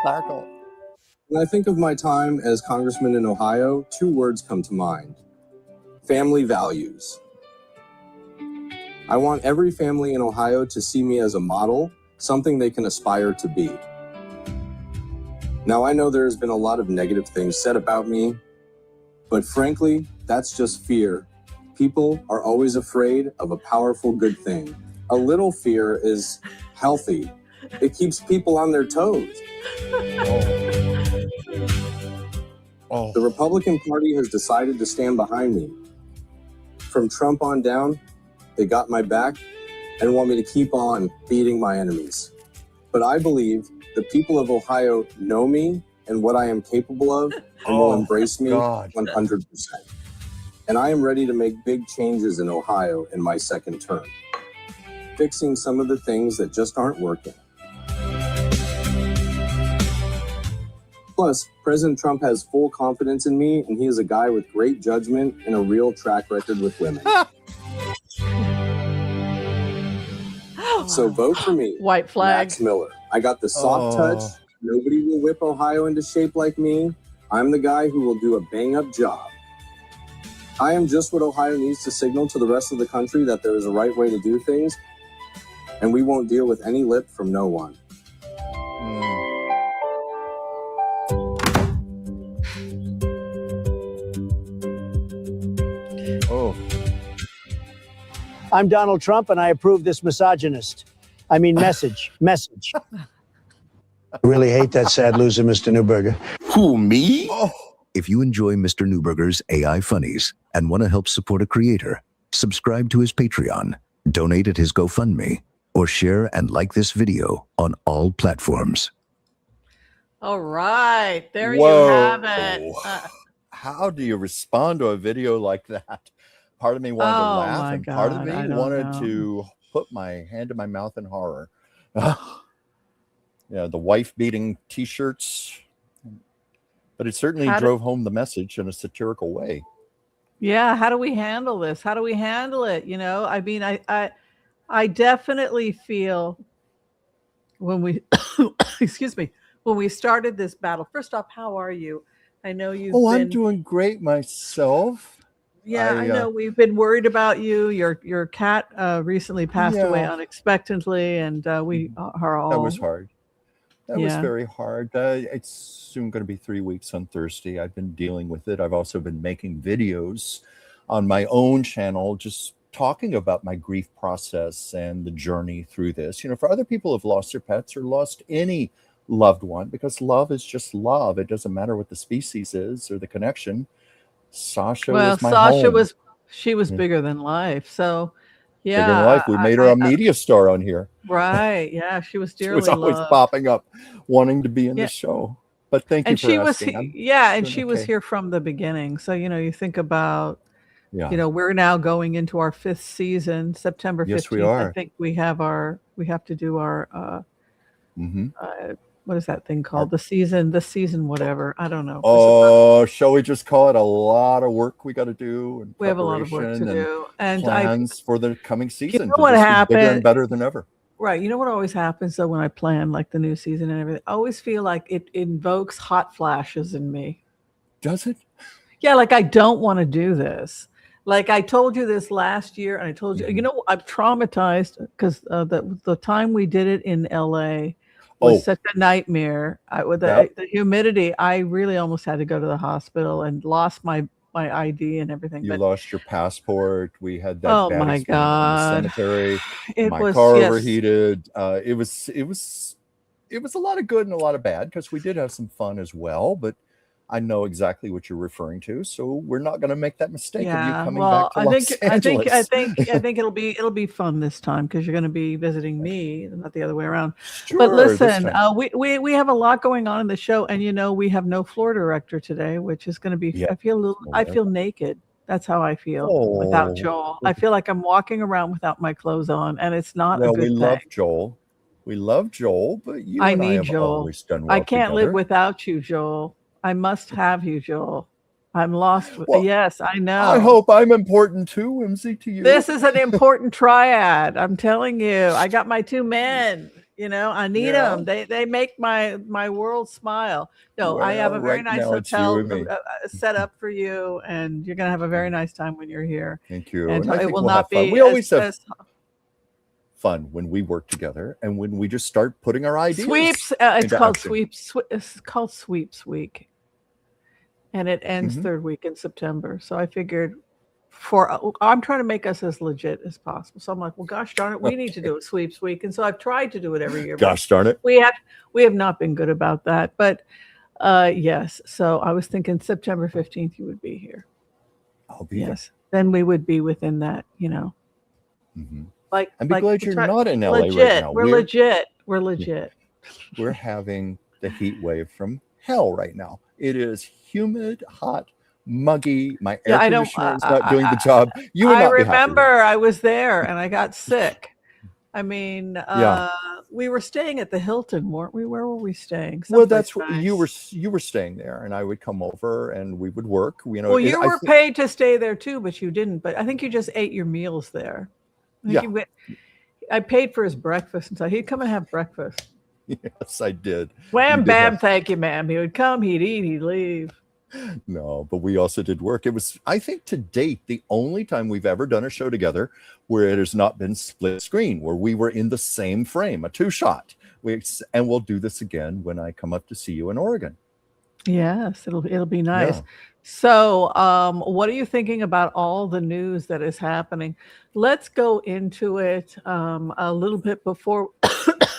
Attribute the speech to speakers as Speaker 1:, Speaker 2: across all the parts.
Speaker 1: Sparkle.
Speaker 2: When I think of my time as congressman in Ohio, two words come to mind: family values. I want every family in Ohio to see me as a model, something they can aspire to be. Now, I know there's been a lot of negative things said about me, but frankly, that's just fear. People are always afraid of a powerful good thing. A little fear is healthy. It keeps people on their toes. The Republican Party has decided to stand behind me. From Trump on down, they got my back and want me to keep on beating my enemies. But I believe the people of Ohio know me and what I am capable of and will embrace me 100%. And I am ready to make big changes in Ohio in my second term, fixing some of the things that just aren't working. Plus, President Trump has full confidence in me, and he is a guy with great judgment and a real track record with women. So vote for me,
Speaker 3: White flag.
Speaker 2: Max Miller. I got the soft touch. Nobody will whip Ohio into shape like me. I'm the guy who will do a bang-up job. I am just what Ohio needs to signal to the rest of the country that there is a right way to do things, and we won't deal with any lip from no one.
Speaker 4: I'm Donald Trump, and I approve this message. I really hate that sad loser, Mr. Newberger.
Speaker 5: Who, me? If you enjoy Mr. Newberger's AI funnies and want to help support a creator, subscribe to his Patreon, donate at his GoFundMe, or share and like this video on all platforms.
Speaker 3: All right. There you have it.
Speaker 1: How do you respond to a video like that? Part of me wanted to laugh, and part of me wanted to put my hand in my mouth in horror. The wife-beating T-shirts. But it certainly drove home the message in a satirical way.
Speaker 3: Yeah, how do we handle this? How do we handle it? You know, I mean, I definitely feel when we, excuse me, when we started this battle. First off, how are you? I know you've been...
Speaker 1: I'm doing great myself.
Speaker 3: Yeah, I know we've been worried about you. Your cat recently passed away unexpectedly, and we are all...
Speaker 1: That was hard. That was very hard. It's soon going to be 3 weeks on Thursday. I've been dealing with it. I've also been making videos on my own channel, just talking about my grief process and the journey through this. You know, for other people who've lost their pets or lost any loved one, because love is just love. It doesn't matter what the species is or the connection. Sasha was my home.
Speaker 3: She was bigger than life. So
Speaker 1: bigger than life. We made her a media star on here.
Speaker 3: Right. Yeah. She was dearly
Speaker 1: She was always
Speaker 3: loved.
Speaker 1: popping up, wanting to be in the show. But thank you for asking.
Speaker 3: She was here from the beginning. So, you know, you think about, you know, we're now going into our 5th season, September 15th.
Speaker 1: Yes, we are.
Speaker 3: I think we have to do our, what is that thing called? The season, whatever. I don't know.
Speaker 1: Oh, shall we just call it a lot of work we got to do? And
Speaker 3: we have a lot of work to do. And
Speaker 1: plans for the coming season.
Speaker 3: You know what happened?
Speaker 1: Bigger and better than ever.
Speaker 3: Right. You know what always happens though when I plan like the new season and everything? I always feel like it invokes hot flashes in me.
Speaker 1: Does it?
Speaker 3: Yeah, like I don't want to do this. Like I told you this last year, and I told you, you know, I'm traumatized because the time we did it in LA was such a nightmare. With the humidity, I really almost had to go to the hospital and lost my ID and everything.
Speaker 1: You lost your passport. We had that bad experience in the cemetery. My car overheated. It was a lot of good and a lot of bad because we did have some fun as well, but I know exactly what you're referring to, so we're not going to make that mistake of you coming back to Los Angeles.
Speaker 3: I think it'll be fun this time because you're going to be visiting me, not the other way around.
Speaker 1: Sure,
Speaker 3: but listen, we have a lot going on in the show, and you know we have no floor director today, which is going to be. I feel naked. That's how I feel without Joel. I feel like I'm walking around without my clothes on, and it's not a good thing.
Speaker 1: We love Joel. We love Joel, but you and I have always done well
Speaker 3: I can't live without you, Joel. I must have you, Joel. I'm lost. Yes, I know.
Speaker 1: I hope I'm important too, Whimsy, to you.
Speaker 3: This is an important triad. I'm telling you. I got my 2 men. I need them. They make my world smile. No, I have a very
Speaker 1: right
Speaker 3: nice
Speaker 1: now it's you
Speaker 3: hotel
Speaker 1: and me.
Speaker 3: set up for you, and you're gonna have a very nice time when you're here.
Speaker 1: Thank you.
Speaker 3: And
Speaker 1: And I
Speaker 3: it
Speaker 1: think
Speaker 3: will
Speaker 1: we'll
Speaker 3: not
Speaker 1: have fun.
Speaker 3: be
Speaker 1: We always have
Speaker 3: as
Speaker 1: fun when we work together and when we just start putting our ideas.
Speaker 3: sweeps. It's
Speaker 1: into
Speaker 3: called
Speaker 1: action.
Speaker 3: sweeps. It's called Sweeps Week, and it ends
Speaker 1: Mhm.
Speaker 3: third week in September. So I figured. I'm trying to make us as legit as possible. So I'm like, well, gosh darn it, we need to do a sweeps week. And so I've tried to do it every year.
Speaker 1: Gosh darn it.
Speaker 3: We have not been good about that. But yes. So I was thinking September 15th you would be here.
Speaker 1: I'll be
Speaker 3: Yes. Then we would be within that,
Speaker 1: there. Mhm.
Speaker 3: Like
Speaker 1: I'm glad you're not in LA
Speaker 3: legit.
Speaker 1: right now.
Speaker 3: We're legit. We're legit.
Speaker 1: We're having the heat wave from hell right now. It is humid, hot, muggy. My air conditioner is not doing the job. You would not be happy.
Speaker 3: I remember I was there and I got sick. I mean, we were staying at the Hilton, weren't we? Where were we staying?
Speaker 1: Well, that's
Speaker 3: Someplace
Speaker 1: what
Speaker 3: nice.
Speaker 1: you were staying there, and I would come over and we would work.
Speaker 3: Well, you were paid to stay there too, but you didn't. But I think you just ate your meals there. I paid for his breakfast, and so he'd come and have breakfast.
Speaker 1: Yes, I did.
Speaker 3: Wham, bam, thank you, ma'am. He would come, he'd eat, he'd leave.
Speaker 1: No, but we also did work. It was, I think, to date, the only time we've ever done a show together where it has not been split screen, where we were in the same frame, a 2-shot. And we'll do this again when I come up to see you in Oregon.
Speaker 3: Yes, it'll be nice. Yeah. So, what are you thinking about all the news that is happening? Let's go into it a little bit before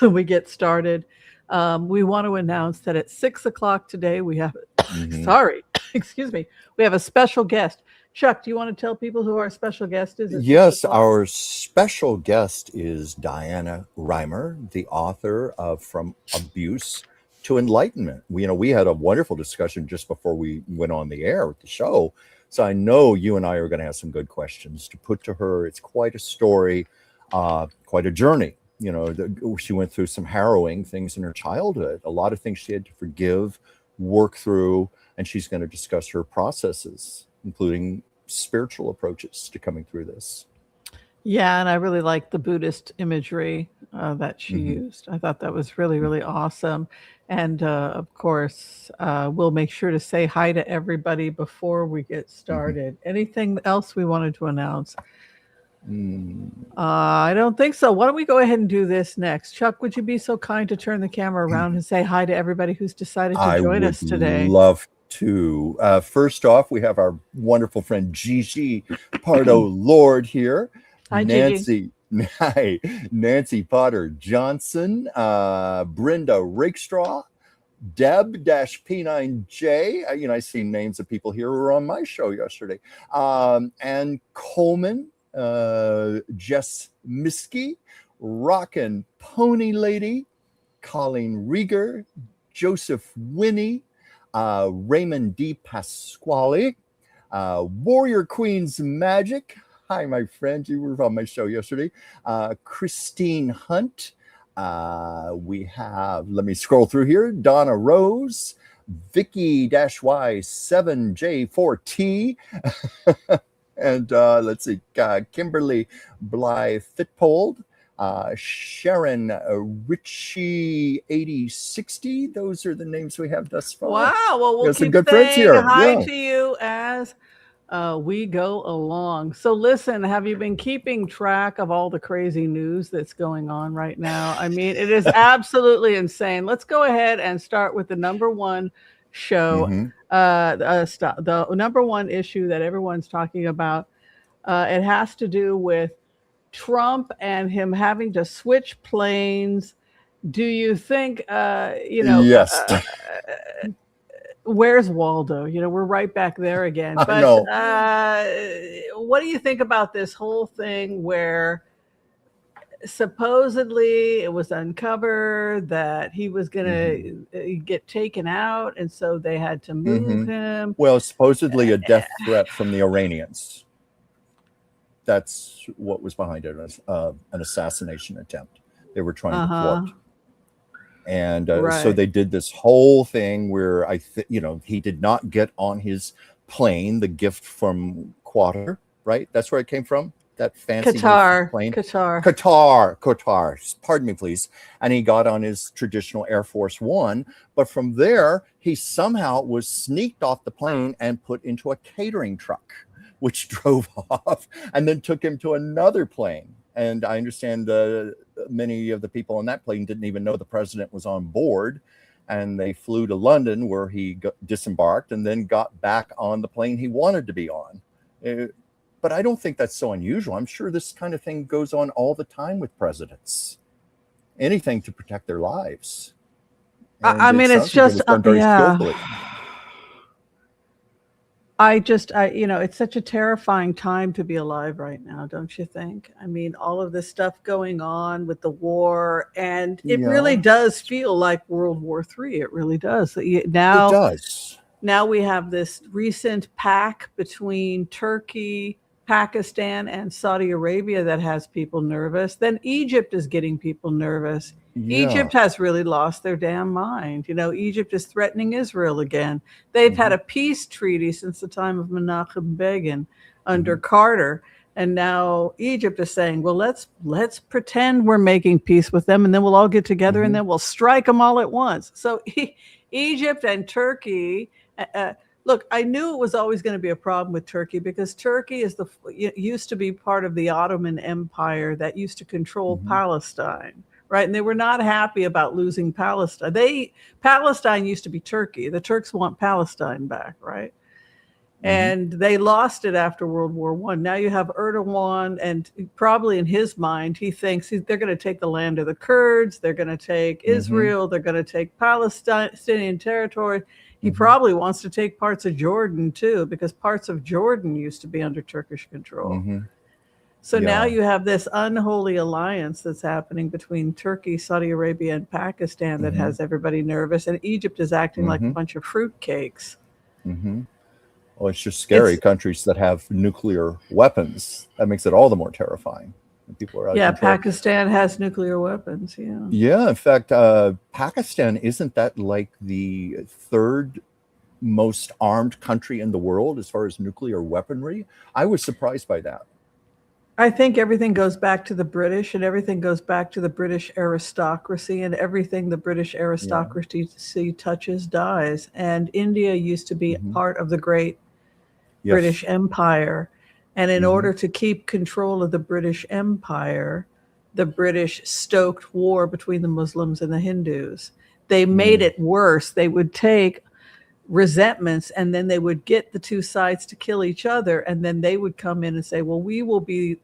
Speaker 3: we get started. We want to announce that at 6:00 today we have excuse me, we have a special guest. Chuck, do you want to tell people who our special guest is?
Speaker 1: Yes, our special guest is Dianna Reimer, the author of From Abuse to Enlightenment. We had a wonderful discussion just before we went on the air with the show. So I know you and I are going to have some good questions to put to her. It's quite a story, quite a journey. She went through some harrowing things in her childhood, a lot of things she had to forgive, work through, and she's going to discuss her processes, including spiritual approaches to coming through this.
Speaker 3: Yeah, and I really liked the Buddhist imagery that she used. I thought that was really, really awesome. And of course, we'll make sure to say hi to everybody before we get started. Anything else we wanted to announce? I don't think so. Why don't we go ahead and do this next? Chuck, would you be so kind to turn the camera around and say hi to everybody who's decided to join us today?
Speaker 1: I would love to. First off, we have our wonderful friend Gigi Pardo Lord here.
Speaker 3: Hi,
Speaker 1: Nancy. Hi, Nancy Potter Johnson, Brenda Rakestraw, Deb-P9J. I see names of people here who were on my show yesterday. And Coleman, Jess Miskey, Rockin' Pony Lady, Colleen Rieger, Joseph Winnie, Raymond D. Pasquale, Warrior Queen's Magic. Hi, my friend. You were on my show yesterday. Christine Hunt. We have, let me scroll through here, Donna Rose, Vicky-Y7J4T. And let's see, Kimberly Bly Fitpold, Sharon Ritchie 8060. Those are the names we have thus far.
Speaker 3: Wow. Well, we'll keep
Speaker 1: some good friends here.
Speaker 3: Hi to you as we go along. So listen, have you been keeping track of all the crazy news that's going on right now? I mean, it is absolutely insane. Let's go ahead and start with the number one show. The number one issue that everyone's talking about. It has to do with Trump and him having to switch planes. Do you think,
Speaker 1: yes.
Speaker 3: Where's Waldo? We're right back there again. But what do you think about this whole thing where supposedly it was uncovered that he was going to get taken out, and so they had to move him?
Speaker 1: Well, supposedly a death threat from the Iranians. That's what was behind it, an assassination attempt. They were trying to thwart. And so they did this whole thing where he did not get on his plane, the gift from Qatar, right? That's where it came from. that fancy new
Speaker 3: Qatar.
Speaker 1: plane?
Speaker 3: Qatar.
Speaker 1: Qatar. Pardon me, please. And he got on his traditional Air Force One, but from there he somehow was sneaked off the plane and put into a catering truck, which drove off and then took him to another plane. And I understand many of the people on that plane didn't even know the president was on board. And they flew to London, where he disembarked and then got back on the plane he wanted to be on. But I don't think that's so unusual. I'm sure this kind of thing goes on all the time with presidents. Anything to protect their lives. And
Speaker 3: I mean, it's just,
Speaker 1: done very skillfully.
Speaker 3: It's such a terrifying time to be alive right now, don't you think? I mean, all of this stuff going on with the war, and it really does feel like World War III. It really does.
Speaker 1: It does.
Speaker 3: Now we have this recent pact between Turkey, Pakistan, and Saudi Arabia that has people nervous. Then Egypt is getting people nervous. Yeah. Egypt has really lost their damn mind. Egypt is threatening Israel again. They've had a peace treaty since the time of Menachem Begin under Carter. And now Egypt is saying, well, let's pretend we're making peace with them, and then we'll all get together and then we'll strike them all at once. So Egypt and Turkey, look, I knew it was always going to be a problem with Turkey, because Turkey used to be part of the Ottoman Empire that used to control Palestine. Right. And they were not happy about losing Palestine. Palestine used to be Turkey. The Turks want Palestine back. Right. And they lost it after World War I. Now you have Erdogan, and probably in his mind, he thinks they're going to take the land of the Kurds. They're going to take Israel. They're going to take Palestinian territory. He probably wants to take parts of Jordan, too, because parts of Jordan used to be under Turkish control. So now you have this unholy alliance that's happening between Turkey, Saudi Arabia, and Pakistan that has everybody nervous. And Egypt is acting like a bunch of fruitcakes.
Speaker 1: Well, it's just scary. Countries that have nuclear weapons, that makes it all the more terrifying. People are out of control.
Speaker 3: Pakistan has nuclear weapons.
Speaker 1: Yeah. In fact, Pakistan, isn't that like the third most armed country in the world as far as nuclear weaponry? I was surprised by that.
Speaker 3: I think everything goes back to the British, and everything goes back to the British aristocracy, and everything the British aristocracy touches dies. And India used to be part of the great British Empire. And in order to keep control of the British Empire, the British stoked war between the Muslims and the Hindus. They made it worse. They would take resentments, and then they would get the two sides to kill each other, and then they would come in and say, well, we will be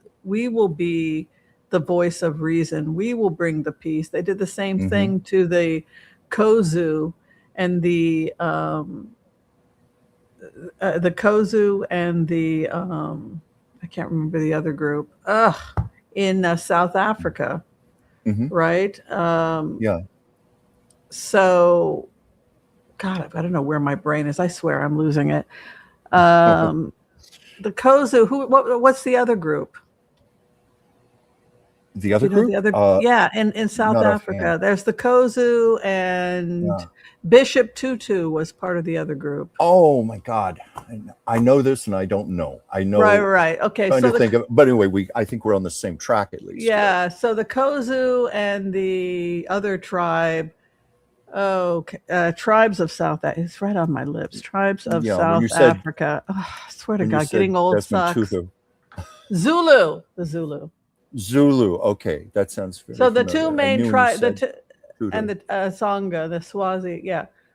Speaker 3: the voice of reason. We will bring the peace. They did the same thing to the Kozu and the Kozu and the I can't remember the other group in South Africa, right? So, God, I don't know where my brain is. I swear I'm losing it. The Kozu. What's the other group?
Speaker 1: The other group?
Speaker 3: In South Africa. There's the Kozu, and Bishop Tutu was part of the other group.
Speaker 1: Oh, my God. I know this, and I don't know. I know.
Speaker 3: Right. Okay.
Speaker 1: But anyway, I think we're on the same track at least.
Speaker 3: Yeah. So the Kozu and the other tribe, tribes of South Africa. It's right on my lips. Tribes of South Africa. I swear to God, getting old sucks. Zulu. The Zulu.
Speaker 1: Zulu. Okay, that sounds very
Speaker 3: so. The
Speaker 1: familiar.
Speaker 3: Two main tribes, and the Sangha, the Swazi,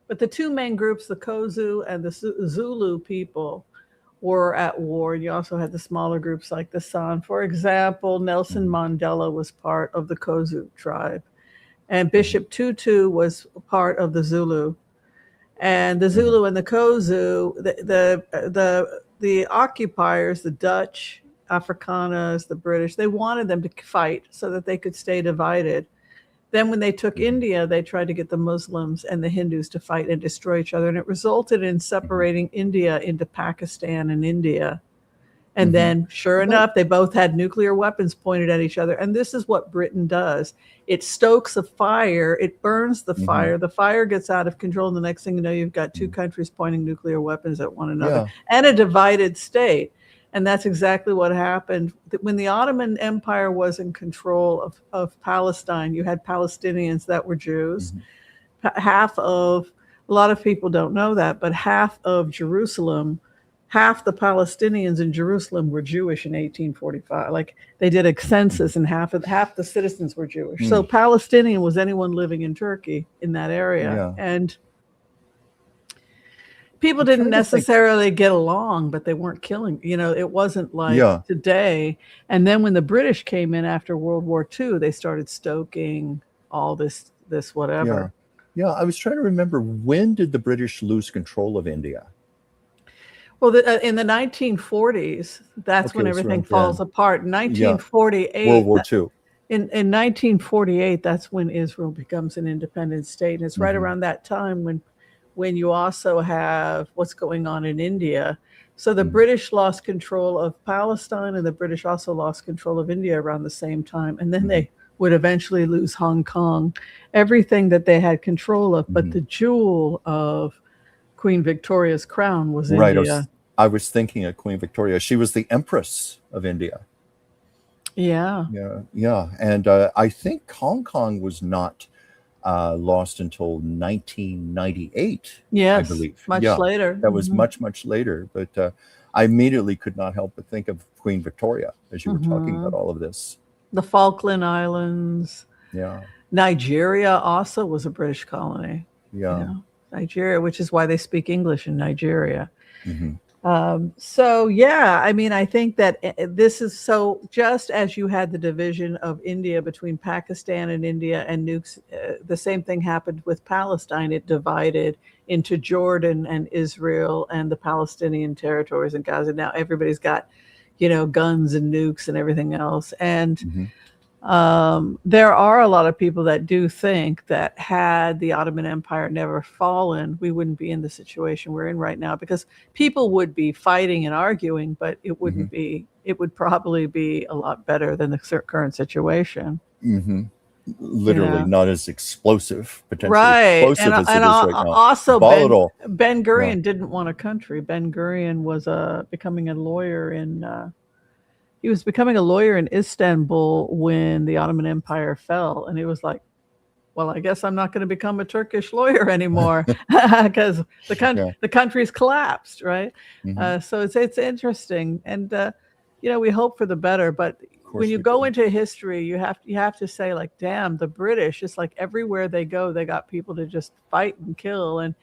Speaker 3: But the two main groups, the Kozu and the Zulu people, were at war. You also had the smaller groups like the San. For example, Nelson Mandela was part of the Kozu tribe, and Bishop Tutu was part of the Zulu. And the Zulu and the Kozu, the occupiers, the Dutch, Afrikaners, the British, they wanted them to fight so that they could stay divided. Then when they took India, they tried to get the Muslims and the Hindus to fight and destroy each other. And it resulted in separating India into Pakistan and India. And then, sure enough, they both had nuclear weapons pointed at each other. And this is what Britain does. It stokes a fire. It burns the fire. The fire gets out of control. And the next thing you know, you've got two countries pointing nuclear weapons at one another and a divided state. And that's exactly what happened. When the Ottoman Empire was in control of Palestine, you had Palestinians that were Jews. A lot of people don't know that, but half of Jerusalem, half the Palestinians in Jerusalem were Jewish in 1845. Like they did a census and half the citizens were Jewish. So Palestinian was anyone living in Turkey in that area. And people didn't necessarily get along, but they weren't killing. It wasn't like today. And then when the British came in after World War II, they started stoking all this whatever.
Speaker 1: Yeah, I was trying to remember, when did the British lose control of India?
Speaker 3: Well, in the 1940s, that's when everything falls apart. 1948,
Speaker 1: World War II.
Speaker 3: In 1948, that's when Israel becomes an independent state. And it's right around that time when you also have what's going on in India. So the British lost control of Palestine, and the British also lost control of India around the same time. And then they would eventually lose Hong Kong, everything that they had control of. But the jewel of Queen Victoria's crown was India.
Speaker 1: I was thinking of Queen Victoria. She was the Empress of India.
Speaker 3: Yeah.
Speaker 1: And I think Hong Kong was not lost until 1998.
Speaker 3: Yes,
Speaker 1: I believe.
Speaker 3: Much later.
Speaker 1: That was much later. But I immediately could not help but think of Queen Victoria as you were talking about all of this.
Speaker 3: The Falkland Islands.
Speaker 1: Yeah.
Speaker 3: Nigeria also was a British colony.
Speaker 1: Yeah.
Speaker 3: Nigeria, which is why they speak English in Nigeria. So, yeah, I mean, I think that this is so, just as you had the division of India between Pakistan and India and nukes, the same thing happened with Palestine. It divided into Jordan and Israel and the Palestinian territories in Gaza. Now everybody's got, guns and nukes and everything else. And there are a lot of people that do think that had the Ottoman Empire never fallen, we wouldn't be in the situation we're in right now, because people would be fighting and arguing, but it wouldn't be, it would probably be a lot better than the current situation.
Speaker 1: Literally not as explosive, potentially explosive as it is right now.
Speaker 3: Also, Ben Gurion didn't want a country. Ben Gurion was becoming a lawyer he was becoming a lawyer in Istanbul when the Ottoman Empire fell. And he was like, well, I guess I'm not going to become a Turkish lawyer anymore because the country's collapsed, right? So it's interesting. And, we hope for the better. But when you go into history, you have to say, like, damn, the British, it's like everywhere they go, they got people to just fight and kill. And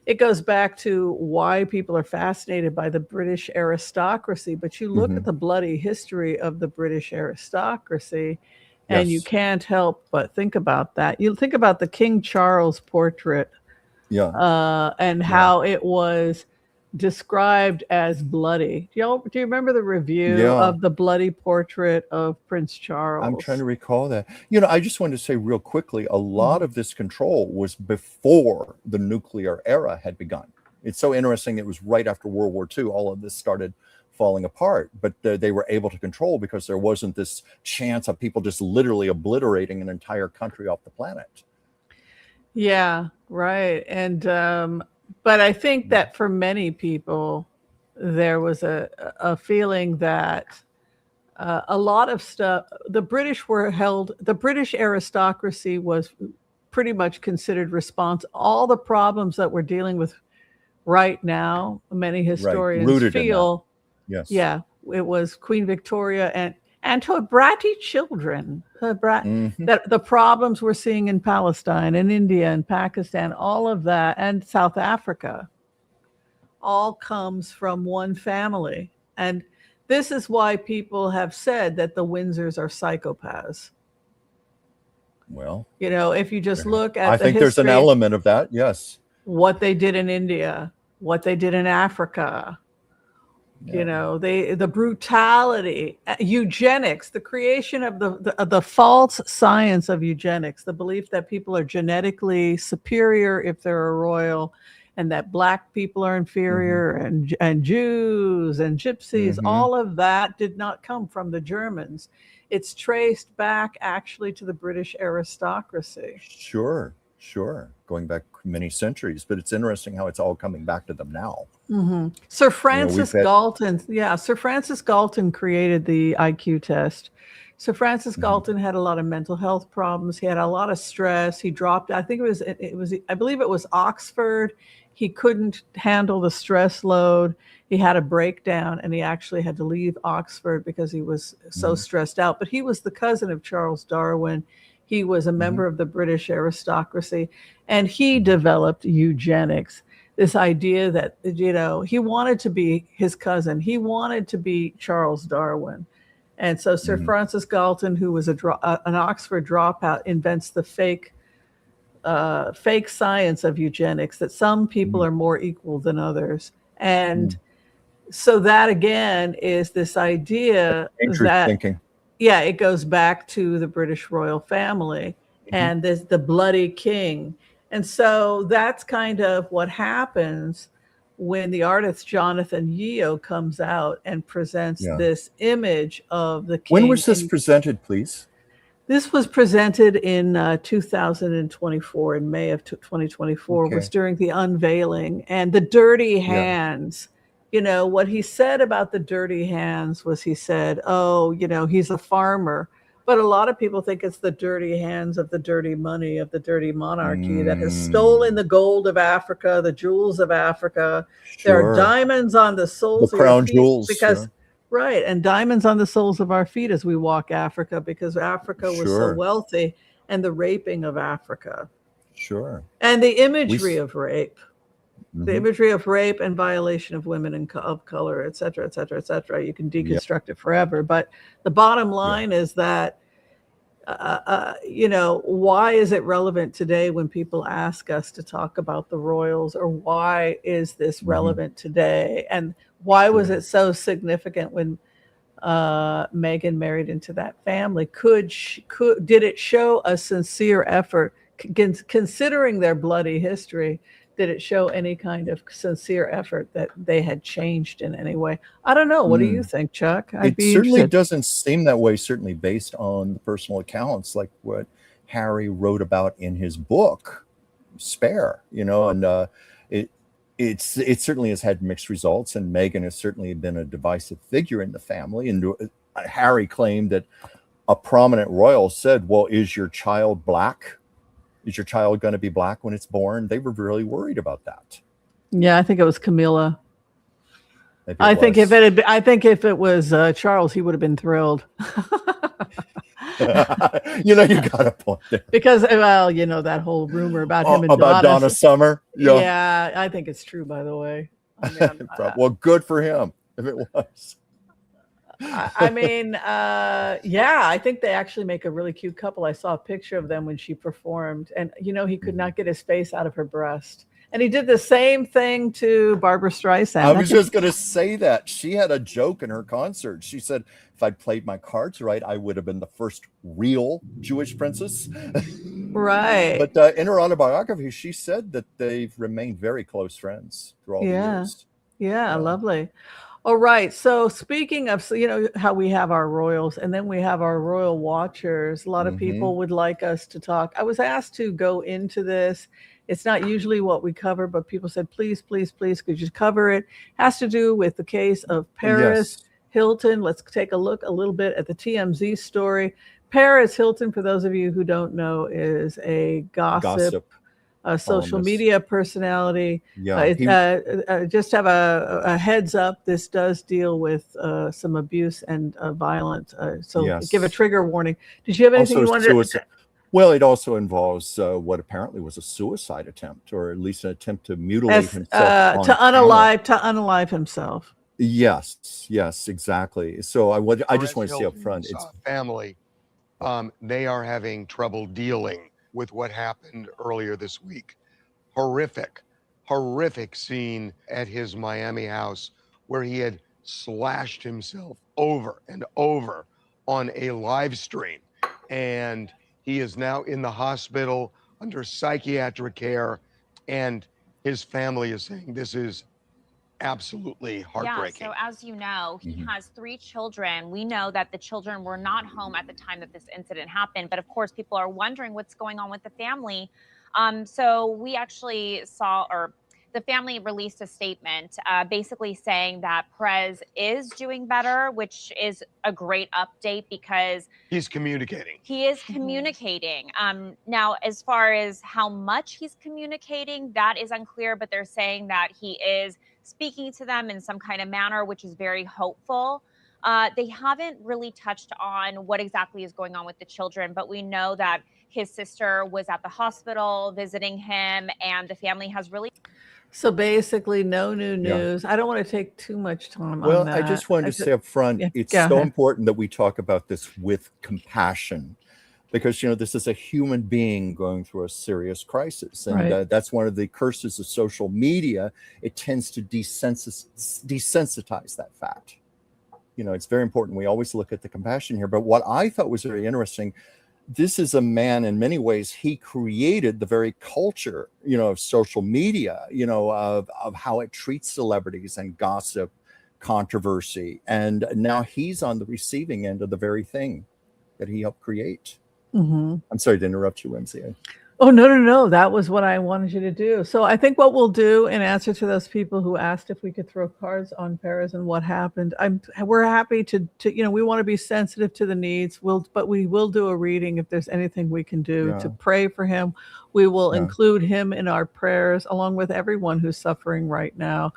Speaker 3: it goes back to why people are fascinated by the British aristocracy. But you look at the bloody history of the British aristocracy, and you can't help but think about that. You think about the King Charles portrait, and how it was described as bloody. Do you remember the review of the bloody portrait of Prince Charles?
Speaker 1: I'm trying to recall that. I just wanted to say real quickly, a lot of this control was before the nuclear era had begun. It's so interesting. It was right after World War II, all of this started falling apart, but they were able to control because there wasn't this chance of people just literally obliterating an entire country off the planet.
Speaker 3: Yeah, right. And but I think that for many people, there was a feeling that a lot of stuff, the British aristocracy was pretty much considered responsible. All the problems that we're dealing with right now, many historians feel, it was Queen Victoria and to her bratty children, that the problems we're seeing in Palestine and India and Pakistan, all of that, and South Africa, all comes from one family. And this is why people have said that the Windsors are psychopaths.
Speaker 1: Well,
Speaker 3: if you just look at
Speaker 1: I think there's an element of that, yes.
Speaker 3: What they did in India, what they did in Africa, the brutality, eugenics, the creation of the false science of eugenics, the belief that people are genetically superior if they're a royal, and that Black people are inferior, and Jews and Gypsies, all of that did not come from the Germans. It's traced back actually to the British aristocracy.
Speaker 1: Sure. Going back many centuries, but it's interesting how it's all coming back to them now.
Speaker 3: Sir Francis Galton. Yeah, Sir Francis Galton created the IQ test. So Francis Galton had a lot of mental health problems. He had a lot of stress. He dropped. I think it was. I believe it was Oxford. He couldn't handle the stress load. He had a breakdown, and he actually had to leave Oxford because he was so stressed out. But he was the cousin of Charles Darwin. He was a member of the British aristocracy, and he developed eugenics. This idea that, he wanted to be his cousin. He wanted to be Charles Darwin. And so Sir Francis Galton, who was an Oxford dropout, invents the fake science of eugenics, that some people are more equal than others. And so that, again, is this idea that,
Speaker 1: thinking.
Speaker 3: Yeah, it goes back to the British royal family and there's the bloody king. And so that's kind of what happens when the artist Jonathan Yeo comes out and presents this image of the king.
Speaker 1: When was this presented, please?
Speaker 3: This was presented in 2024, in May of 2024, was during the unveiling. And the dirty hands, what he said about the dirty hands was, he said, he's a farmer. But a lot of people think it's the dirty hands of the dirty money of the dirty monarchy that has stolen the gold of Africa, the jewels of Africa. There are diamonds on the soles of
Speaker 1: crown
Speaker 3: feet
Speaker 1: jewels,
Speaker 3: because right, and diamonds on the soles of our feet as we walk Africa, because Africa was so wealthy, and the raping of Africa. And the imagery of rape. The imagery of rape and violation of women of color, et cetera, et cetera, et cetera. You can deconstruct it forever. But the bottom line is that, why is it relevant today when people ask us to talk about the royals, or why is this relevant today? And why was it so significant when Meghan married into that family? Did it show a sincere effort, considering their bloody history? Did it show any kind of sincere effort that they had changed in any way? I don't know. What do you think, Chuck?
Speaker 1: It certainly doesn't seem that way, certainly based on the personal accounts, like what Harry wrote about in his book, Spare, and it certainly has had mixed results, and Meghan has certainly been a divisive figure in the family. And Harry claimed that a prominent royal said, well, is your child black? Is your child going to be black when it's born? They were really worried about that.
Speaker 3: Yeah, I think it was Camilla. I think if it was Charles, he would have been thrilled.
Speaker 1: You got a point there.
Speaker 3: Because, that whole rumor about him and
Speaker 1: Donna Summer.
Speaker 3: Yeah, I think it's true, by the way.
Speaker 1: Well, good for him if it was.
Speaker 3: I think they actually make a really cute couple. I saw a picture of them when she performed, and he could not get his face out of her breast. And he did the same thing to Barbara Streisand.
Speaker 1: I was just going to say that. She had a joke in her concert. She said, if I'd played my cards right, I would have been the first real Jewish princess.
Speaker 3: Right.
Speaker 1: But in her autobiography, she said that they've remained very close friends through all the years.
Speaker 3: Yeah, lovely. All right. So speaking of, how we have our royals and then we have our royal watchers, a lot of people would like us to talk. I was asked to go into this. It's not usually what we cover, but people said, please, please, please, could you cover it? Has to do with the case of Paris Hilton. Let's take a look a little bit at the TMZ story. Paris Hilton, for those of you who don't know, is a gossip social media personality. Just have a heads up. This does deal with some abuse and violence. Give a trigger warning. Did you have anything you wanted to say?
Speaker 1: Well, it also involves what apparently was a suicide attempt, or at least an attempt to mutilate himself.
Speaker 3: To unalive himself.
Speaker 1: Yes, exactly. So I just want to say up front, it's
Speaker 6: family. They are having trouble dealing with what happened earlier this week. Horrific scene at his Miami house where he had slashed himself over and over on a live stream. And he is now in the hospital under psychiatric care. And his family is saying this is absolutely heartbreaking.
Speaker 7: Yeah, so as you know, he has 3 children. We know that the children were not home at the time that this incident happened, but of course people are wondering what's going on with the family. So we actually saw, or the family released a statement basically saying that Perez is doing better, which is a great update because
Speaker 6: he's communicating.
Speaker 7: He is communicating. Now, as far as how much he's communicating, that is unclear, but they're saying that he is speaking to them in some kind of manner, which is very hopeful. They haven't really touched on what exactly is going on with the children, but we know that his sister was at the hospital visiting him, and the family has really.
Speaker 3: So basically, no new news. I don't want to take too much time
Speaker 1: well,
Speaker 3: on that.
Speaker 1: I just wanted to say up front, it's so important that we talk about this with compassion, because this is a human being going through a serious crisis, and that's one of the curses of social media. It tends to desensitize that fact. It's very important. We always look at the compassion here. But what I thought was very interesting, this is a man, in many ways, he created the very culture, of social media, of how it treats celebrities and gossip, controversy. And now he's on the receiving end of the very thing that he helped create.
Speaker 3: Mm-hmm.
Speaker 1: I'm sorry to interrupt you, Whimsy.
Speaker 3: Oh, no. That was what I wanted you to do. So I think what we'll do in answer to those people who asked if we could throw cards on Perez and what happened, we're happy to we want to be sensitive to the needs. But we will do a reading if there's anything we can do to pray for him. We will include him in our prayers along with everyone who's suffering right now.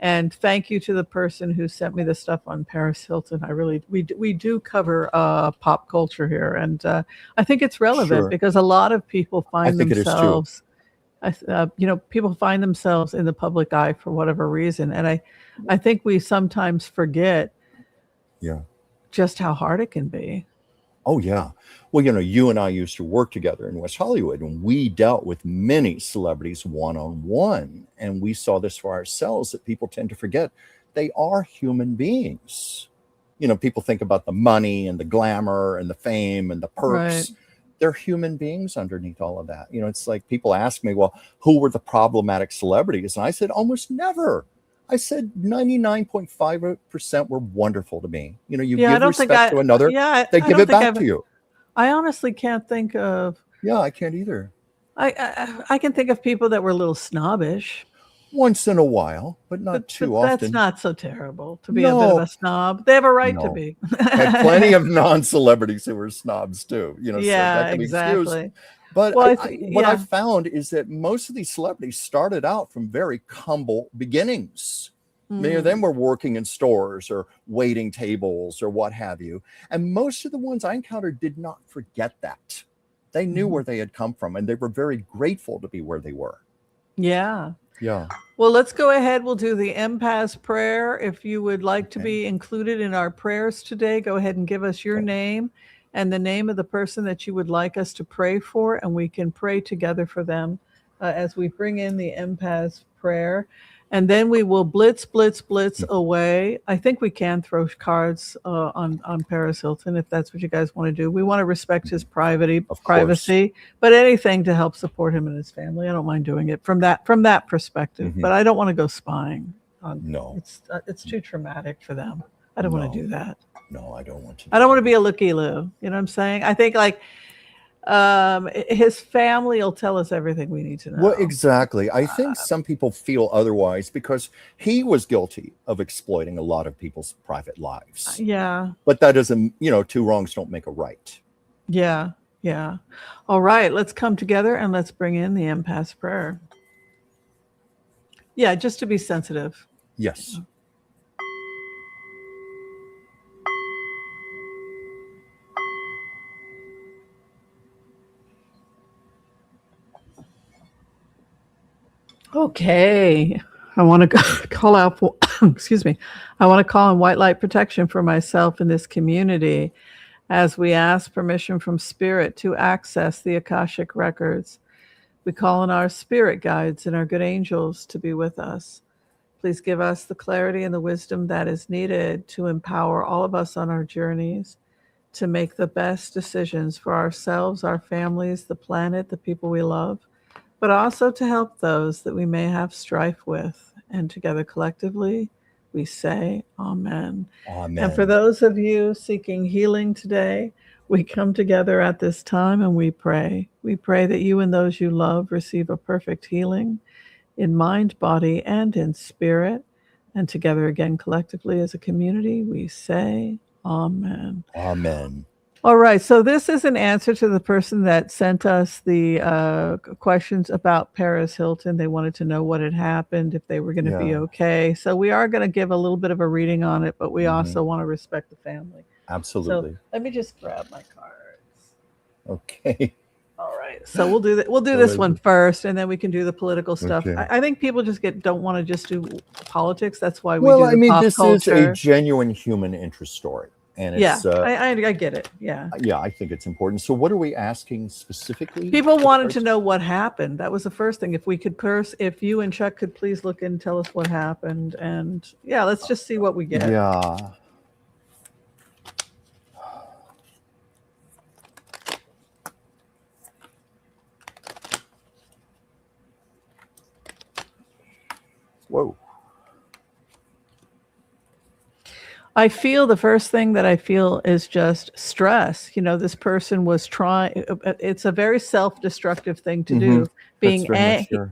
Speaker 3: And thank you to the person who sent me the stuff on Paris Hilton. We do cover pop culture here, and I think it's relevant because a lot of people find themselves, people find themselves in the public eye for whatever reason, and I think we sometimes forget, just how hard it can be.
Speaker 1: Oh, yeah. Well, you and I used to work together in West Hollywood, and we dealt with many celebrities one-on-one. And we saw this for ourselves, that people tend to forget they are human beings. People think about the money and the glamour and the fame and the perks. Right. They're human beings underneath all of that. It's like people ask me, well, who were the problematic celebrities? And I said, almost never. I said 99.5% were wonderful to me. You give respect to another, they give it back to you.
Speaker 3: I honestly can't think of.
Speaker 1: Yeah, I can't either.
Speaker 3: I can think of people that were a little snobbish.
Speaker 1: Once in a while, but not too often.
Speaker 3: That's not so terrible to be a bit of a snob. They have a right to be.
Speaker 1: Had plenty of non-celebrities who were snobs too. So that can be excused. But what I found is that most of these celebrities started out from very humble beginnings. Many of them were working in stores or waiting tables or what have you. And most of the ones I encountered did not forget that. They knew where they had come from, and they were very grateful to be where they were.
Speaker 3: Yeah.
Speaker 1: Yeah.
Speaker 3: Well, let's go ahead. We'll do the empath prayer. If you would like to be included in our prayers today, go ahead and give us your name and the name of the person that you would like us to pray for, and we can pray together for them as we bring in the empath prayer. And then we will blitz away. I think we can throw cards on Paris Hilton if that's what you guys want to do. We want to respect his privacy, but anything to help support him and his family, I don't mind doing it from that perspective. But I don't want to go spying. It's too traumatic for them. I don't want to do that.
Speaker 1: No, I don't want to.
Speaker 3: I don't want to be a looky-loo. You know what I'm saying? I think his family will tell us everything we need to know.
Speaker 1: Well, exactly. I think some people feel otherwise because he was guilty of exploiting a lot of people's private lives.
Speaker 3: Yeah.
Speaker 1: But that doesn't, two wrongs don't make a right.
Speaker 3: Yeah. Yeah. All right. Let's come together and let's bring in the empath prayer. Yeah. Just to be sensitive.
Speaker 1: Yes.
Speaker 3: Okay. I want to call out for, excuse me. I want to call in white light protection for myself in this community as we ask permission from Spirit to access the Akashic records. We call on our spirit guides and our good angels to be with us. Please give us the clarity and the wisdom that is needed to empower all of us on our journeys to make the best decisions for ourselves, our families, the planet, the people we love, but also to help those that we may have strife with. And together collectively, we say amen.
Speaker 1: Amen.
Speaker 3: And for those of you seeking healing today, we come together at this time and we pray. We pray that you and those you love receive a perfect healing in mind, body, and in spirit. And together again, collectively as a community, we say amen.
Speaker 1: Amen.
Speaker 3: All right. So this is an answer to the person that sent us the questions about Paris Hilton. They wanted to know what had happened, if they were going to be okay. So we are going to give a little bit of a reading on it, but we also want to respect the family.
Speaker 1: Absolutely.
Speaker 3: So let me just grab my cards.
Speaker 1: Okay.
Speaker 3: All right. So we'll do that. We'll do this one first, and then we can do the political stuff.
Speaker 1: Okay.
Speaker 3: I think people just don't want to just do politics. That's why we
Speaker 1: Well,
Speaker 3: do
Speaker 1: I
Speaker 3: the
Speaker 1: mean,
Speaker 3: pop
Speaker 1: this
Speaker 3: culture.
Speaker 1: is a genuine human interest story. And it's,
Speaker 3: I get it. Yeah.
Speaker 1: Yeah, I think it's important. So what are we asking specifically?
Speaker 3: People wanted to know what happened. That was the first thing. If we could if you and Chuck could please look and tell us what happened. And yeah, let's just see what we get.
Speaker 1: Yeah. Whoa.
Speaker 3: I feel the first thing that I feel is just stress. You know, this person was trying, it's a very self-destructive thing to do, being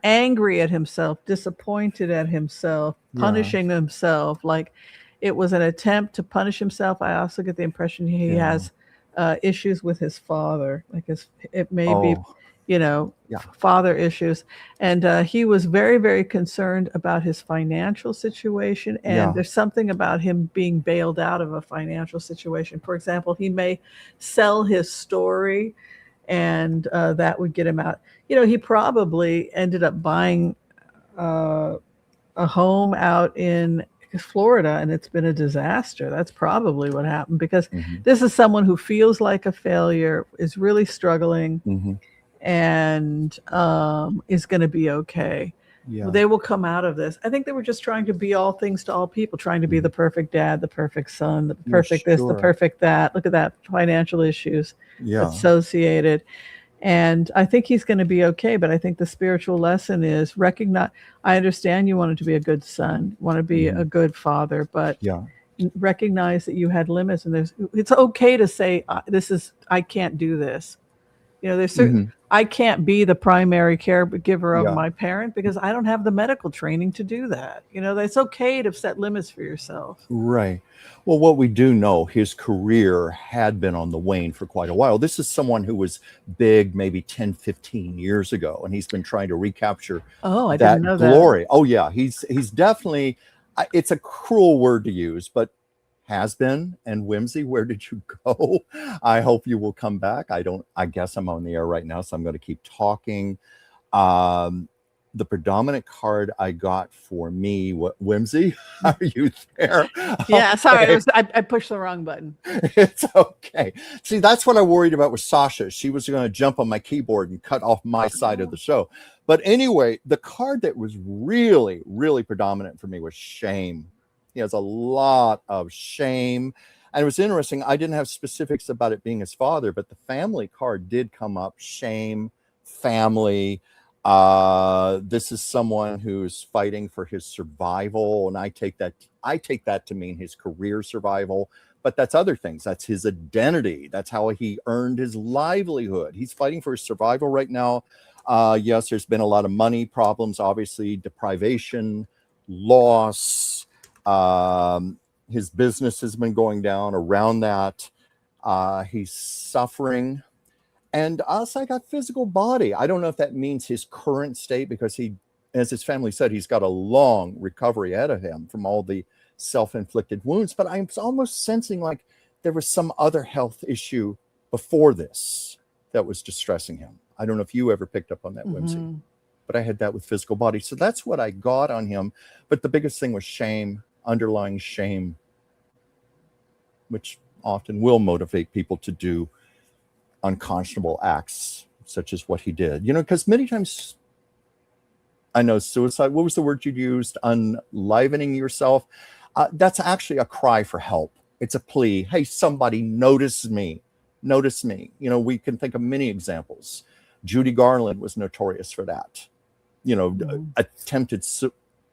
Speaker 3: angry at himself, disappointed at himself, punishing himself. Like it was an attempt to punish himself. I also get the impression he has issues with his father. Like it may be, you know, father issues. And he was very, very concerned about his financial situation. And there's something about him being bailed out of a financial situation. For example, he may sell his story and that would get him out. You know, he probably ended up buying a home out in Florida, and it's been a disaster. That's probably what happened, because this is someone who feels like a failure, is really struggling, and is going to be okay. They will come out of this. I think they were just trying to be all things to all people, trying to be the perfect dad, the perfect son, the perfect this, the perfect that. Look at that, financial issues associated. And I think he's going to be okay. But I think the spiritual lesson is recognize. I understand you wanted to be a good son, want to be a good father, but recognize that you had limits, and it's okay to say, I can't do this. You know, there's certain, I can't be the primary caregiver of my parent because I don't have the medical training to do that. You know, it's okay to set limits for yourself.
Speaker 1: Right. Well, what we do know, his career had been on the wane for quite a while. This is someone who was big maybe 10, 15 years ago, and he's been trying to recapture
Speaker 3: I didn't know
Speaker 1: glory.
Speaker 3: That.
Speaker 1: Oh, yeah. He's definitely, it's a cruel word to use, but has been. And Whimsy, where did you go? I hope you will come back. I guess I'm on the air right now, so I'm going to keep talking. The predominant card I got for me, Whimsy, are you there?
Speaker 3: Yeah, sorry, I pushed the wrong button.
Speaker 1: It's okay. See, that's what I worried about with Sasha. She was going to jump on my keyboard and cut off my side of the show. But anyway, the card that was really, really predominant for me was shame. He has a lot of shame. And it was interesting. I didn't have specifics about it being his father, but the family card did come up. Shame, family. This is someone who's fighting for his survival. And I take that to mean his career survival. But that's other things. That's his identity. That's how he earned his livelihood. He's fighting for his survival right now. Yes, there's been a lot of money problems, obviously, deprivation, loss. His business has been going down around that. He's suffering. And also, I got physical body. I don't know if that means his current state, because he, as his family said, he's got a long recovery ahead of him from all the self-inflicted wounds. But I'm almost sensing like there was some other health issue before this that was distressing him. I don't know if you ever picked up on that, Whimsy, but I had that with physical body. So that's what I got on him. But the biggest thing was shame, underlying shame, which often will motivate people to do unconscionable acts such as what he did. You know, because many times, I know suicide, what was the word you used? Unlivening yourself. That's actually a cry for help. It's a plea. Hey, somebody notice me. Notice me. You know, we can think of many examples. Judy Garland was notorious for that. You know, attempted,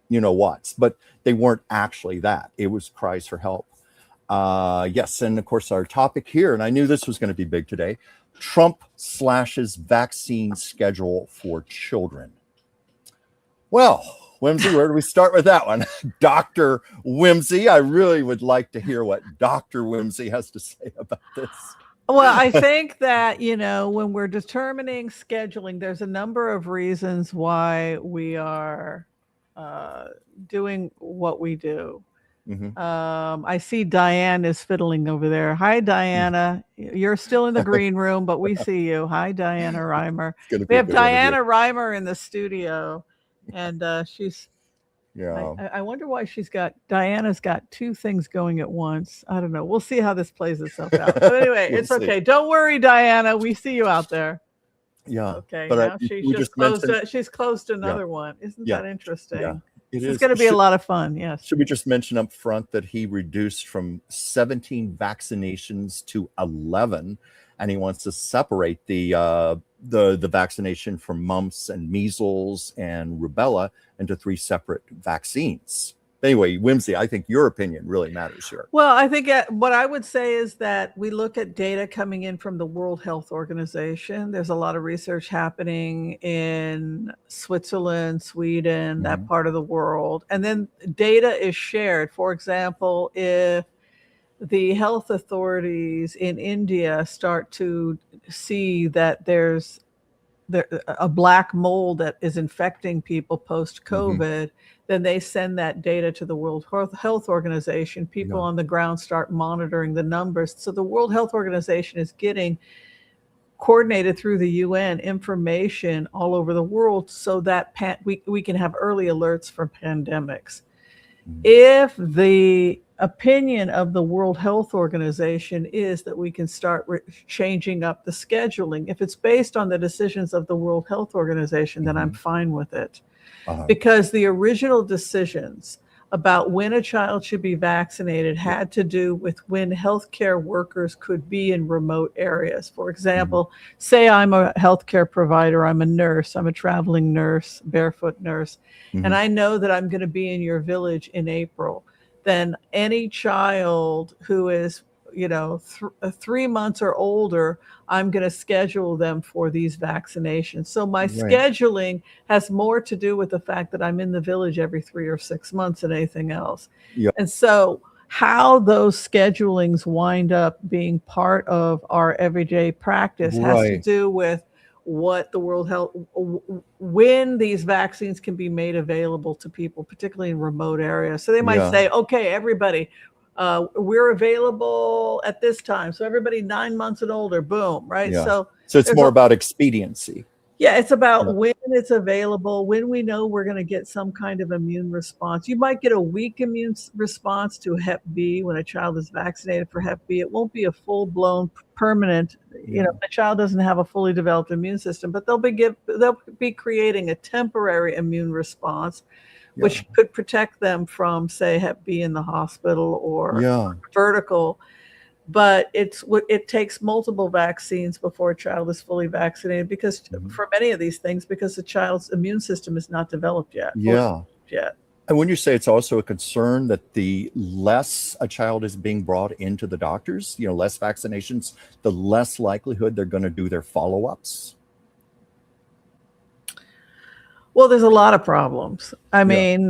Speaker 1: you know what, but they weren't actually that. It was cries for help. Yes, and of course our topic here, and I knew this was going to be big today, Trump slashes vaccine schedule for children. Well, Whimsy, where do we start with that one? Dr. Whimsy, I really would like to hear what Dr. Whimsy has to say about this.
Speaker 3: Well, I think that, when we're determining scheduling, there's a number of reasons why we are doing what we do. I see Diane is fiddling over there. Hi, Diana. You're still in the green room, but we see you. Hi, Diana Reimer. We have Diana Reimer in the studio, and she's.
Speaker 1: Yeah.
Speaker 3: I wonder why Diana's got two things going at once. I don't know. We'll see how this plays itself out. But anyway, it's okay. Don't worry, Diana. We see you out there.
Speaker 1: Yeah.
Speaker 3: Okay.
Speaker 1: But
Speaker 3: now she's closed another one. Isn't that interesting?
Speaker 1: Yeah.
Speaker 3: It's going to be a lot of fun. Yes.
Speaker 1: Should we just mention up front that he reduced from 17 vaccinations to 11, and he wants to separate the vaccination from mumps and measles and rubella into 3 separate vaccines. Anyway, Whimsy, I think your opinion really matters here.
Speaker 3: Well, I think what I would say is that we look at data coming in from the World Health Organization. There's a lot of research happening in Switzerland, Sweden, that part of the world. And then data is shared. For example, if the health authorities in India start to see that there's a black mold that is infecting people post-COVID, then they send that data to the World Health Organization. People on the ground start monitoring the numbers. So the World Health Organization is getting coordinated through the UN information all over the world so that we can have early alerts for pandemics. If the opinion of the World Health Organization is that we can start changing up the scheduling, if it's based on the decisions of the World Health Organization, then I'm fine with it. Because the original decisions about when a child should be vaccinated had to do with when healthcare workers could be in remote areas. For example, say I'm a healthcare provider, I'm a nurse, I'm a traveling nurse, barefoot nurse, and I know that I'm going to be in your village in April. Then any child who is, 3 months or older, I'm going to schedule them for these vaccinations. So my scheduling has more to do with the fact that I'm in the village every 3 or 6 months than anything else. And so how those schedulings wind up being part of our everyday practice has to do with what the World Health, when these vaccines can be made available to people, particularly in remote areas. So they might say, okay, everybody, we're available at this time. So everybody 9 months and older, boom, right? So
Speaker 1: it's more about expediency.
Speaker 3: Yeah, it's about when it's available, when we know we're going to get some kind of immune response. You might get a weak immune response to Hep B when a child is vaccinated for Hep B. It won't be a full-blown permanent, the child doesn't have a fully developed immune system, but they'll be creating a temporary immune response, which could protect them from, say, Hep B in the hospital or vertical. But it takes multiple vaccines before a child is fully vaccinated because for many of these things, because the child's immune system is not developed yet.
Speaker 1: And when you say it's also a concern that the less a child is being brought into the doctors, less vaccinations, the less likelihood they're going to do their follow-ups.
Speaker 3: Well, there's a lot of problems. I mean,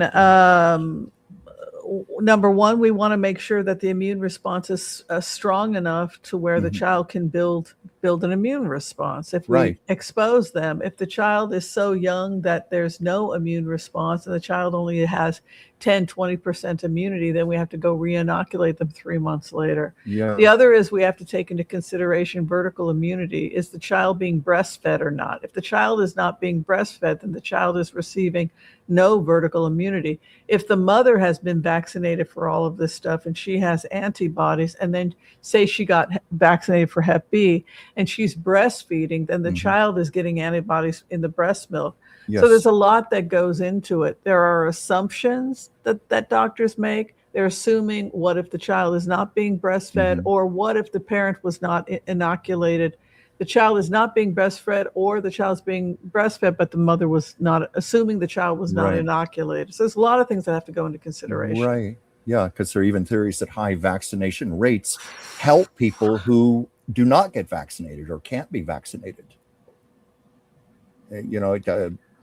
Speaker 3: number one, we want to make sure that the immune response is strong enough to where the child can build an immune response. If we expose them, if the child is so young that there's no immune response and the child only has 10, 20% immunity, then we have to go re-inoculate them 3 months later. The other is we have to take into consideration vertical immunity. Is the child being breastfed or not? If the child is not being breastfed, then the child is receiving no vertical immunity. If the mother has been vaccinated for all of this stuff and she has antibodies, and then say she got vaccinated for Hep B and she's breastfeeding, then the child is getting antibodies in the breast milk. So there's a lot that goes into it. There are assumptions that doctors make. They're assuming, what if the child is not being breastfed, or what if the parent was not inoculated? The child is not being breastfed, or the child's being breastfed, but the mother was not, assuming the child was not inoculated. So there's a lot of things that have to go into consideration.
Speaker 1: Yeah, because there are even theories that high vaccination rates help people who do not get vaccinated or can't be vaccinated.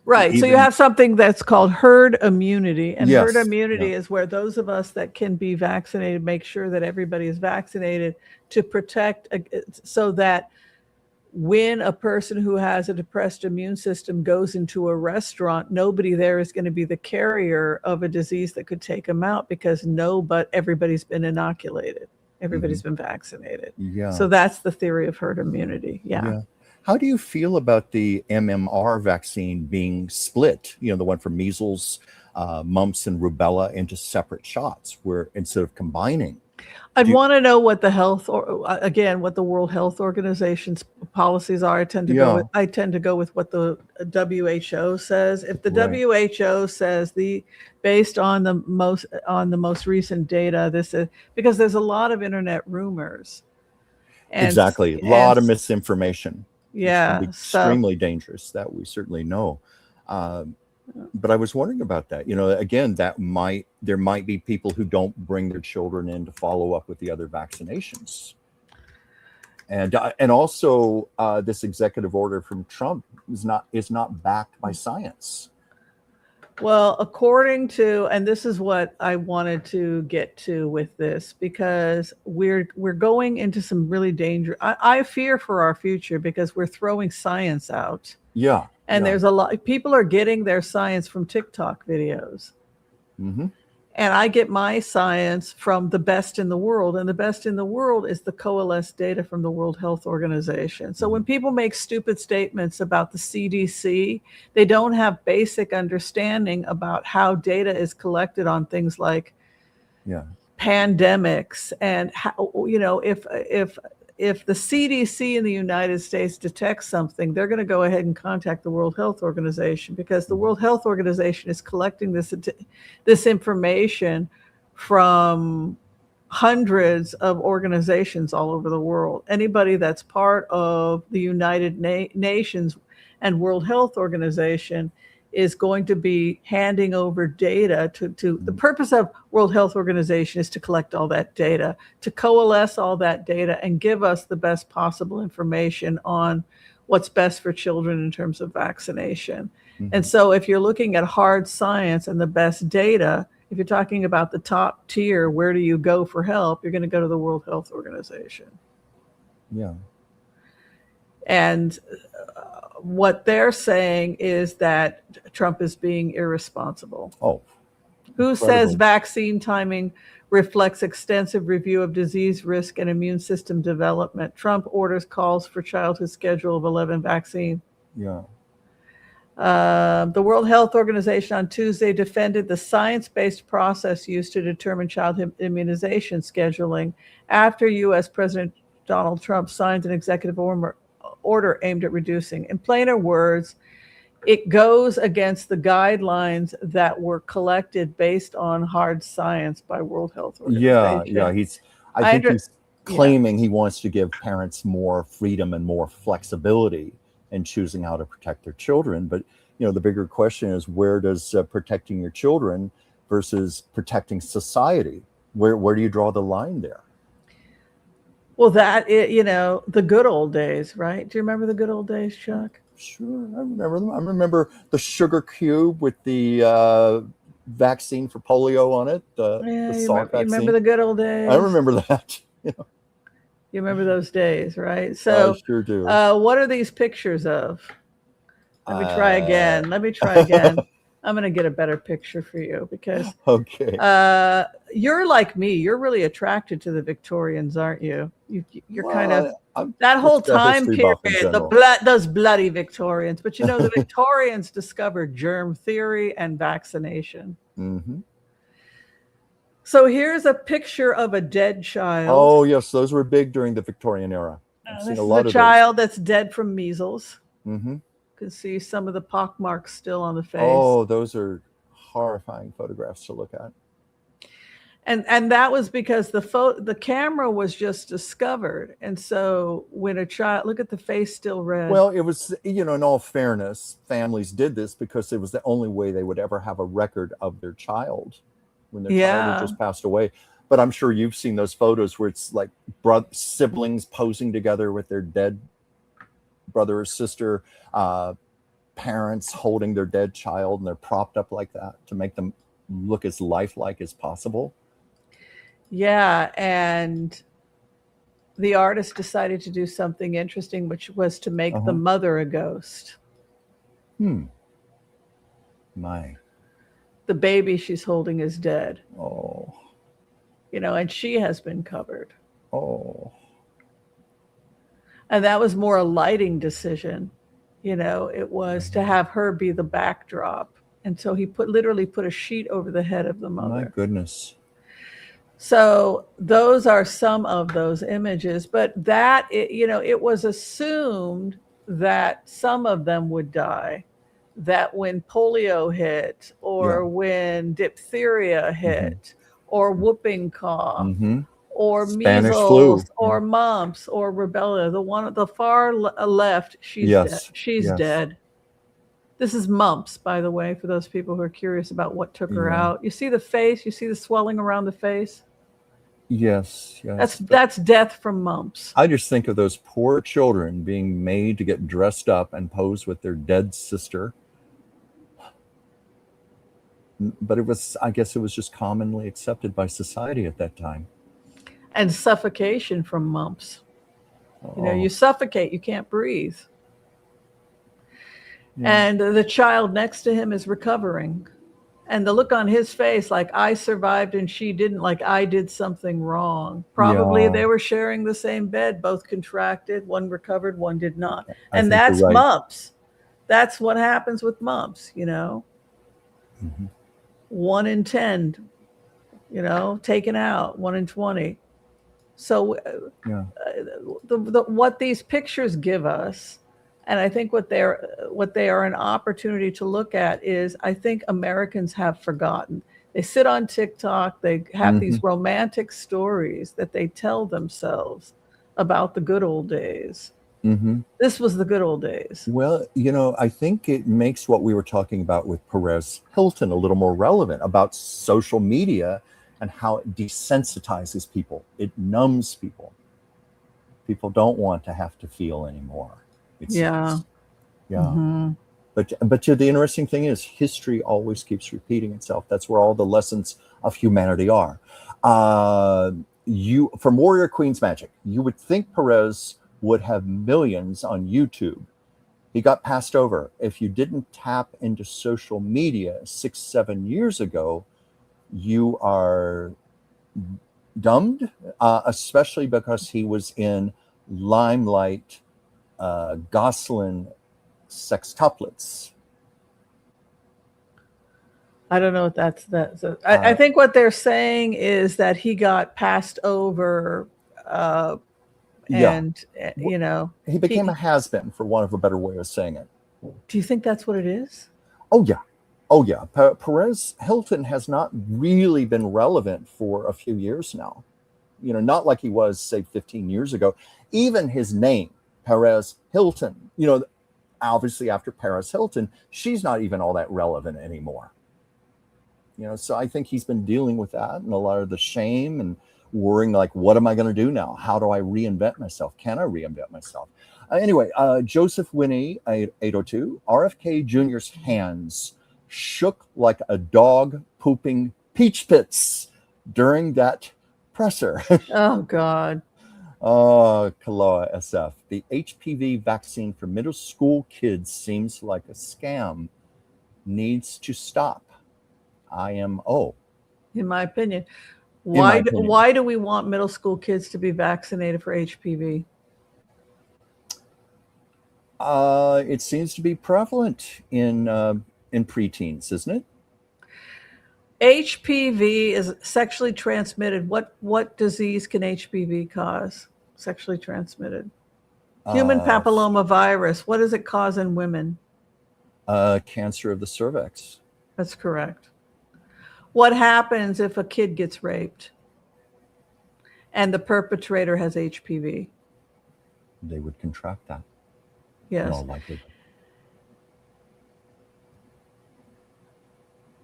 Speaker 3: Right. So you have something that's called herd immunity. And
Speaker 1: Yes,
Speaker 3: herd immunity is where those of us that can be vaccinated make sure that everybody is vaccinated to protect, so that when a person who has a depressed immune system goes into a restaurant, nobody there is going to be the carrier of a disease that could take them out, because everybody's been inoculated. Everybody's been vaccinated.
Speaker 1: Yeah.
Speaker 3: So that's the theory of herd immunity. Yeah.
Speaker 1: How do you feel about the MMR vaccine being split? You know, the one for measles, mumps, and rubella into separate shots, where instead of combining.
Speaker 3: I'd want to know what what the World Health Organization's policies are. I tend to go with what the WHO says. If the WHO says based on the most recent data, this is because there's a lot of internet rumors.
Speaker 1: Exactly, a lot of misinformation.
Speaker 3: Yeah,
Speaker 1: it's extremely dangerous. That we certainly know. But I was wondering about that. You know, again, there might be people who don't bring their children in to follow up with the other vaccinations, and also this executive order from Trump is not backed by science.
Speaker 3: Well, according to, and this is what I wanted to get to with this, because we're going into some really dangerous. I fear for our future because we're throwing science out.
Speaker 1: Yeah.
Speaker 3: And there's a lot, people are getting their science from TikTok videos. And I get my science from the best in the world. And the best in the world is the coalesced data from the World Health Organization. So when people make stupid statements about the CDC, they don't have basic understanding about how data is collected on things like pandemics, and how, you know, if the CDC in the United States detects something, they're going to go ahead and contact the World Health Organization, because the World Health Organization is collecting this information from hundreds of organizations all over the world. Anybody that's part of the United Nations and World Health Organization is going to be handing over data to the purpose of World Health Organization is to collect all that data, to coalesce all that data and give us the best possible information on what's best for children in terms of vaccination. And so if you're looking at hard science and the best data, if you're talking about the top tier, where do you go for help? You're going to go to the World Health Organization.
Speaker 1: Yeah.
Speaker 3: And what they're saying is that Trump is being irresponsible.
Speaker 1: Oh,
Speaker 3: who says vaccine timing reflects extensive review of disease risk and immune system development? Trump orders calls for childhood schedule of 11 vaccine.
Speaker 1: Yeah.
Speaker 3: The World Health Organization on Tuesday defended the science-based process used to determine childhood immunization scheduling after U.S. President Donald Trump signed an executive order aimed at reducing. In plainer words, it goes against the guidelines that were collected based on hard science by World Health Organization.
Speaker 1: Yeah. I think he's claiming he wants to give parents more freedom and more flexibility in choosing how to protect their children. But, you know, the bigger question is, where does protecting your children versus protecting society? Where do you draw the line there?
Speaker 3: Well, you know, the good old days, right? Do you remember the good old days, Chuck?
Speaker 1: Sure, I remember them. I remember the sugar cube with the vaccine for polio on it. The Salk vaccine.
Speaker 3: You remember the good old days?
Speaker 1: I remember that.
Speaker 3: You remember those days, right? So,
Speaker 1: I sure do.
Speaker 3: What are these pictures of? Let me try again. I'm going to get a better picture for you, because you're like me. You're really attracted to the Victorians, aren't you? You're kind of that whole time period, those bloody Victorians. But you know, the Victorians discovered germ theory and vaccination. So here's a picture of a dead child.
Speaker 1: Oh yes, those were big during the Victorian era. I've seen a lot of those.
Speaker 3: Child that's dead from measles.
Speaker 1: You
Speaker 3: can see some of the pock marks still on the face.
Speaker 1: Oh, those are horrifying photographs to look at.
Speaker 3: And that was because the camera was just discovered. And so when a child, look at the face still red.
Speaker 1: Well, it was, you know, in all fairness, families did this because it was the only way they would ever have a record of their child when their child had just passed away. But I'm sure you've seen those photos where it's like siblings posing together with their dead brother or sister, parents holding their dead child and they're propped up like that to make them look as lifelike as possible.
Speaker 3: Yeah, and the artist decided to do something interesting, which was to make the mother a ghost.
Speaker 1: My.
Speaker 3: The baby she's holding is dead.
Speaker 1: Oh.
Speaker 3: And she has been covered.
Speaker 1: Oh.
Speaker 3: And that was more a lighting decision. It was to have her be the backdrop. And so he literally put a sheet over the head of the mother.
Speaker 1: My goodness.
Speaker 3: So those are some of those images, but it was assumed that some of them would die, that when polio hit or when diphtheria hit or whooping cough or
Speaker 1: Spanish
Speaker 3: measles
Speaker 1: flu.
Speaker 3: or mumps or rubella, the one at the far left, she's dead. She's dead. This is mumps, by the way, for those people who are curious about what took her out. You see the face, you see the swelling around the face.
Speaker 1: Yes.
Speaker 3: That's death from mumps.
Speaker 1: I just think of those poor children being made to get dressed up and pose with their dead sister. But I guess it was just commonly accepted by society at that time.
Speaker 3: And suffocation from mumps. You suffocate, you can't breathe. And the child next to him is recovering. And the look on his face, like I survived and she didn't, like I did something wrong. Probably they were sharing the same bed, both contracted, one recovered, one did not. And that's mumps. That's what happens with mumps, 1 in 10, taken out, 1 in 20. So what these pictures give us, and I think what they are an opportunity to look at is, I think Americans have forgotten. They sit on TikTok, they have these romantic stories that they tell themselves about the good old days. This was the good old days.
Speaker 1: Well, I think it makes what we were talking about with Perez Hilton a little more relevant about social media and how it desensitizes people. It numbs people. People don't want to have to feel anymore. But the interesting thing is history always keeps repeating itself. That's where all the lessons of humanity are. From Warrior Queen's Magic, you would think Perez would have millions on YouTube. He got passed over. If you didn't tap into social media 6-7 years ago, you are dumbed, especially because he was in limelight Gosselin sextuplets.
Speaker 3: I don't know what that's. I think what they're saying is that he got passed over, and
Speaker 1: he became a has-been, for want of a better way of saying it.
Speaker 3: Do you think that's what it is?
Speaker 1: Oh yeah. Perez Hilton has not really been relevant for a few years now. Not like he was, say, 15 years ago. Even his name, Perez Hilton, obviously after Paris Hilton, she's not even all that relevant anymore. So I think he's been dealing with that and a lot of the shame and worrying, like, what am I going to do now? How do I reinvent myself? Can I reinvent myself? Anyway, Joseph Winnie, 802, RFK Jr.'s hands shook like a dog pooping peach pits during that presser.
Speaker 3: Oh, God.
Speaker 1: Oh, Kaloa SF. The HPV vaccine for middle school kids seems like a scam. Needs to stop. IMO.
Speaker 3: In my opinion. Why do we want middle school kids to be vaccinated for HPV?
Speaker 1: It seems to be prevalent in preteens, isn't it?
Speaker 3: HPV is sexually transmitted. What disease can HPV cause? Sexually transmitted. Human papillomavirus. What does it cause in women?
Speaker 1: Cancer of the cervix.
Speaker 3: That's correct. What happens if a kid gets raped and the perpetrator has HPV?
Speaker 1: They would contract that.
Speaker 3: Yes.
Speaker 1: In all likelihood.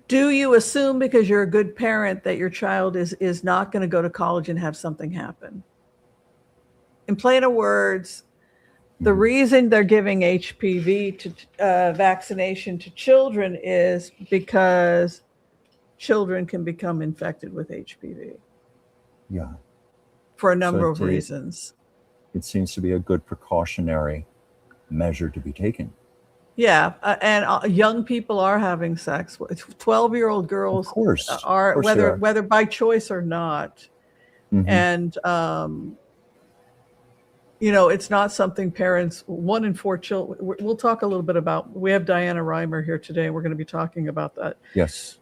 Speaker 3: Do you assume because you're a good parent that your child is not going to go to college and have something happen? In plainer words, The reason they're giving HPV to vaccination to children is because children can become infected with HPV.
Speaker 1: Yeah.
Speaker 3: For a number of reasons.
Speaker 1: It seems to be a good precautionary measure to be taken.
Speaker 3: Yeah, and young people are having sex. 12-year-old girls are, whether by choice or not. And you know, it's not something parents. 1 in 4 children. We'll talk a little bit about. We have Dianna Reimer here today. We're going to be talking about that.
Speaker 1: Yes,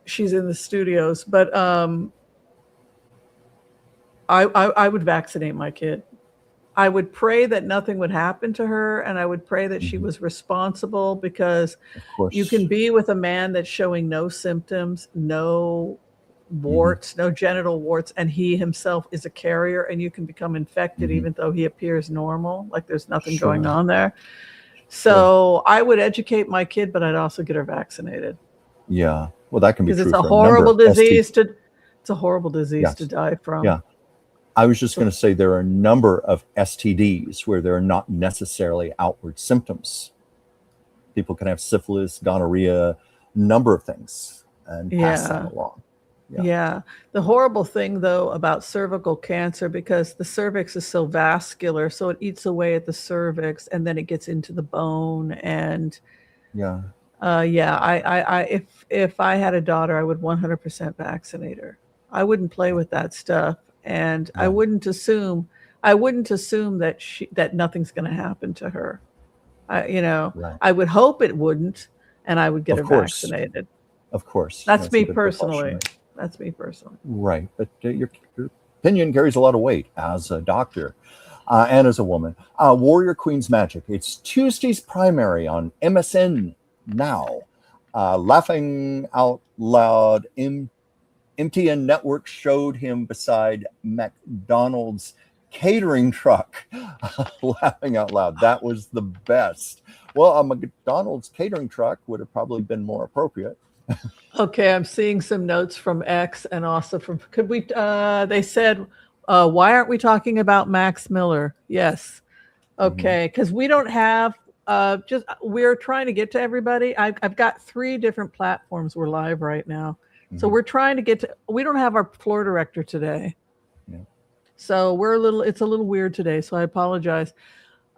Speaker 3: she's in the studios, but I would vaccinate my kid. I would pray that nothing would happen to her, and I would pray that she was responsible, because you can be with a man that's showing no symptoms, no warts, no genital warts, and he himself is a carrier, and you can become infected even though he appears normal, like there's nothing going on there. So I would educate my kid, but I'd also get her vaccinated.
Speaker 1: Yeah, well, that can be true.
Speaker 3: Because it's a horrible disease to. It's a horrible disease to die from.
Speaker 1: Yeah. I was just going to say there are a number of STDs where there are not necessarily outward symptoms. People can have syphilis, gonorrhea, number of things, and pass that along.
Speaker 3: Yeah. The horrible thing, though, about cervical cancer, because the cervix is so vascular, so it eats away at the cervix, and then it gets into the bone. And if I had a daughter, I would 100% vaccinate her. I wouldn't play with that stuff. And I wouldn't assume that nothing's going to happen to her. I would hope it wouldn't, and I would get her vaccinated.
Speaker 1: Of course.
Speaker 3: That's me personally.
Speaker 1: Right. But your opinion carries a lot of weight as a doctor and as a woman. Warrior Queen's Magic. It's Tuesday's primary on MSN Now. Laughing Out Loud, MTN Network showed him beside McDonald's catering truck. Laughing out loud. That was the best. Well, a McDonald's catering truck would have probably been more appropriate.
Speaker 3: Okay, I'm seeing some notes from X and also from, they said, why aren't we talking about Max Miller? Yes. Okay, because we don't have, we're trying to get to everybody. I've got 3 different platforms. We're live right now. So we're trying to get to, we don't have our floor director today. So it's a little weird today. So I apologize.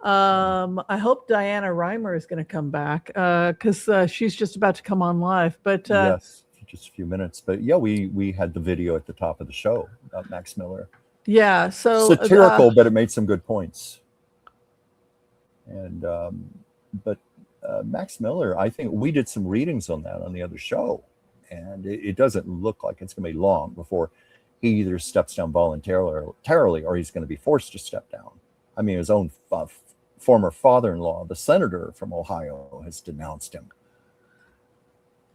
Speaker 3: I hope Dianna Reimer is going to come back because she's just about to come on live. But
Speaker 1: yes, just a few minutes. But yeah, we had the video at the top of the show about Max Miller.
Speaker 3: Yeah. So
Speaker 1: satirical, but it made some good points. And, but Max Miller, I think we did some readings on that on the other show. And it doesn't look like it's going to be long before he either steps down voluntarily or he's going to be forced to step down. I mean, his own former father-in-law, the senator from Ohio, has denounced him.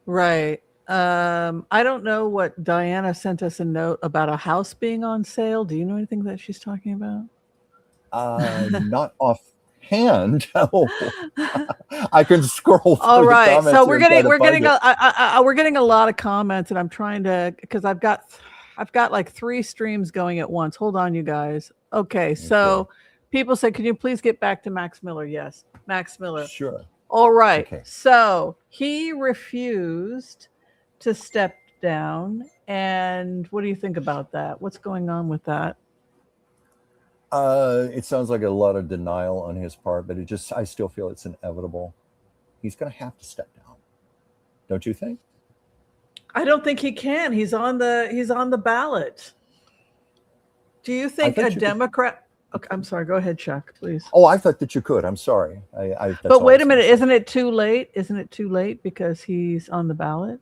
Speaker 3: Right. I don't know what Dianna sent us a note about a house being on sale. Do you know anything that she's talking about?
Speaker 1: Not offhand. I can scroll through.
Speaker 3: All right, so we're getting a lot of comments, and I'm trying to, because I've got like 3 streams going at once. Hold on, you guys. Okay, so people say, can you please get back to Max Miller? Yes, Max Miller.
Speaker 1: Sure.
Speaker 3: All right. Okay. So he refused to step down, and what do you think about that? What's going on with that?
Speaker 1: It sounds like a lot of denial on his part, but I still feel it's inevitable. He's going to have to step down. Don't you think?
Speaker 3: I don't think he can. He's on the ballot. Do you think a Democrat? Okay, I'm sorry. Go ahead, Chuck, please.
Speaker 1: Oh, I thought that you could. I'm sorry.
Speaker 3: But wait a minute. Isn't it too late? Isn't it too late because he's on the ballot?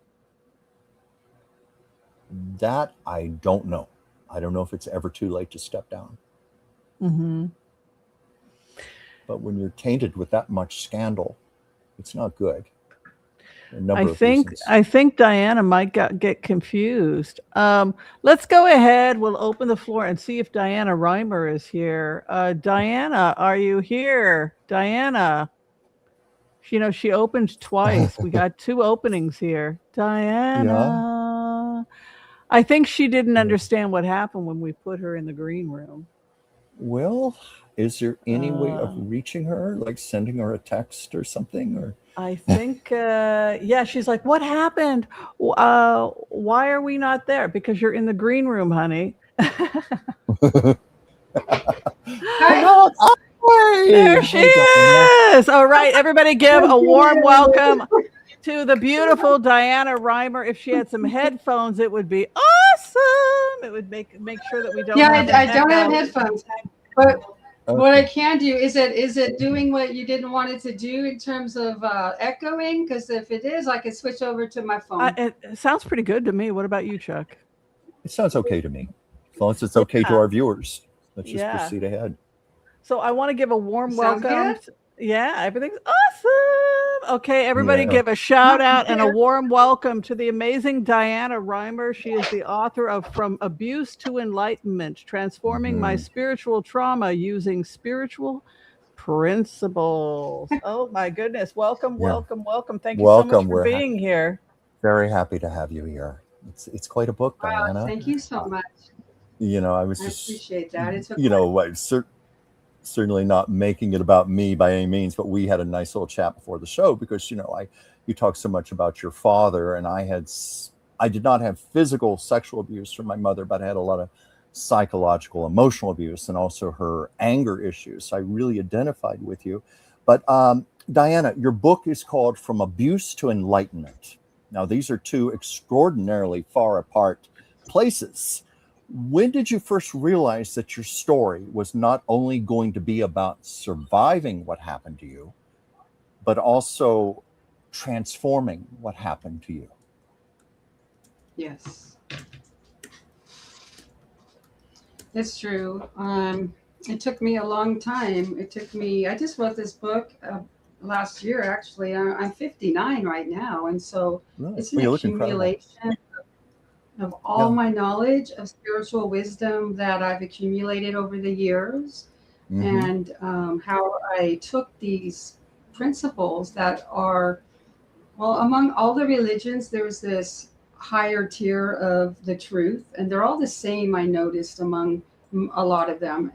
Speaker 1: That I don't know. I don't know if it's ever too late to step down. But when you're tainted with that much scandal, it's not good. I think
Speaker 3: Dianna might get confused. Let's go ahead. We'll open the floor and see if Dianna Reimer is here. Dianna, are you here? Dianna. She opened twice. We got 2 openings here. Dianna. I think she didn't understand what happened when we put her in the green room.
Speaker 1: Well, is there any way of reaching her, like sending her a text or something? Or
Speaker 3: I think, yeah, she's like, what happened? Why are we not there? Because you're in the green room, honey. There she is. All right, everybody give a warm welcome to the beautiful Dianna Reimer. If she had some headphones, it would be awesome. It would make sure that we don't.
Speaker 8: Yeah, I don't have headphones, but what I can do is it doing what you didn't want it to do in terms of echoing? Because if it is, I can switch over to my phone.
Speaker 3: It sounds pretty good to me. What about you, Chuck?
Speaker 1: It sounds okay to me, as long as it's okay to our viewers. Let's just proceed ahead.
Speaker 3: So I want to give a warm welcome. Yeah, everything's awesome. Okay, everybody give a shout out and a warm welcome to the amazing Dianna Reimer. She is the author of From Abuse to Enlightenment, Transforming My Spiritual Trauma Using Spiritual Principles. Oh my goodness. Welcome, welcome, welcome. Thank you so much for being here.
Speaker 1: Very happy to have you here. It's quite a book, Dianna.
Speaker 8: Thank you so much.
Speaker 1: You know, I
Speaker 8: appreciate that. It's
Speaker 1: you know, certainly not making it about me by any means, but we had a nice little chat before the show because, you know, you talked so much about your father, and I did not have physical sexual abuse from my mother, but I had a lot of psychological, emotional abuse, and also her anger issues. So I really identified with you. But Dianna, your book is called From Abuse to Enlightenment. Now, these are two extraordinarily far apart places. When did you first realize that your story was not only going to be about surviving what happened to you, but also transforming what happened to you?
Speaker 8: Yes. It's true. It took me a long time. I just wrote this book last year, actually. I'm 59 right now. And so it's an accumulation of all my knowledge of spiritual wisdom that I've accumulated over the years, and how I took these principles that are, well, among all the religions, there's this higher tier of the truth, and they're all the same, I noticed, among a lot of them.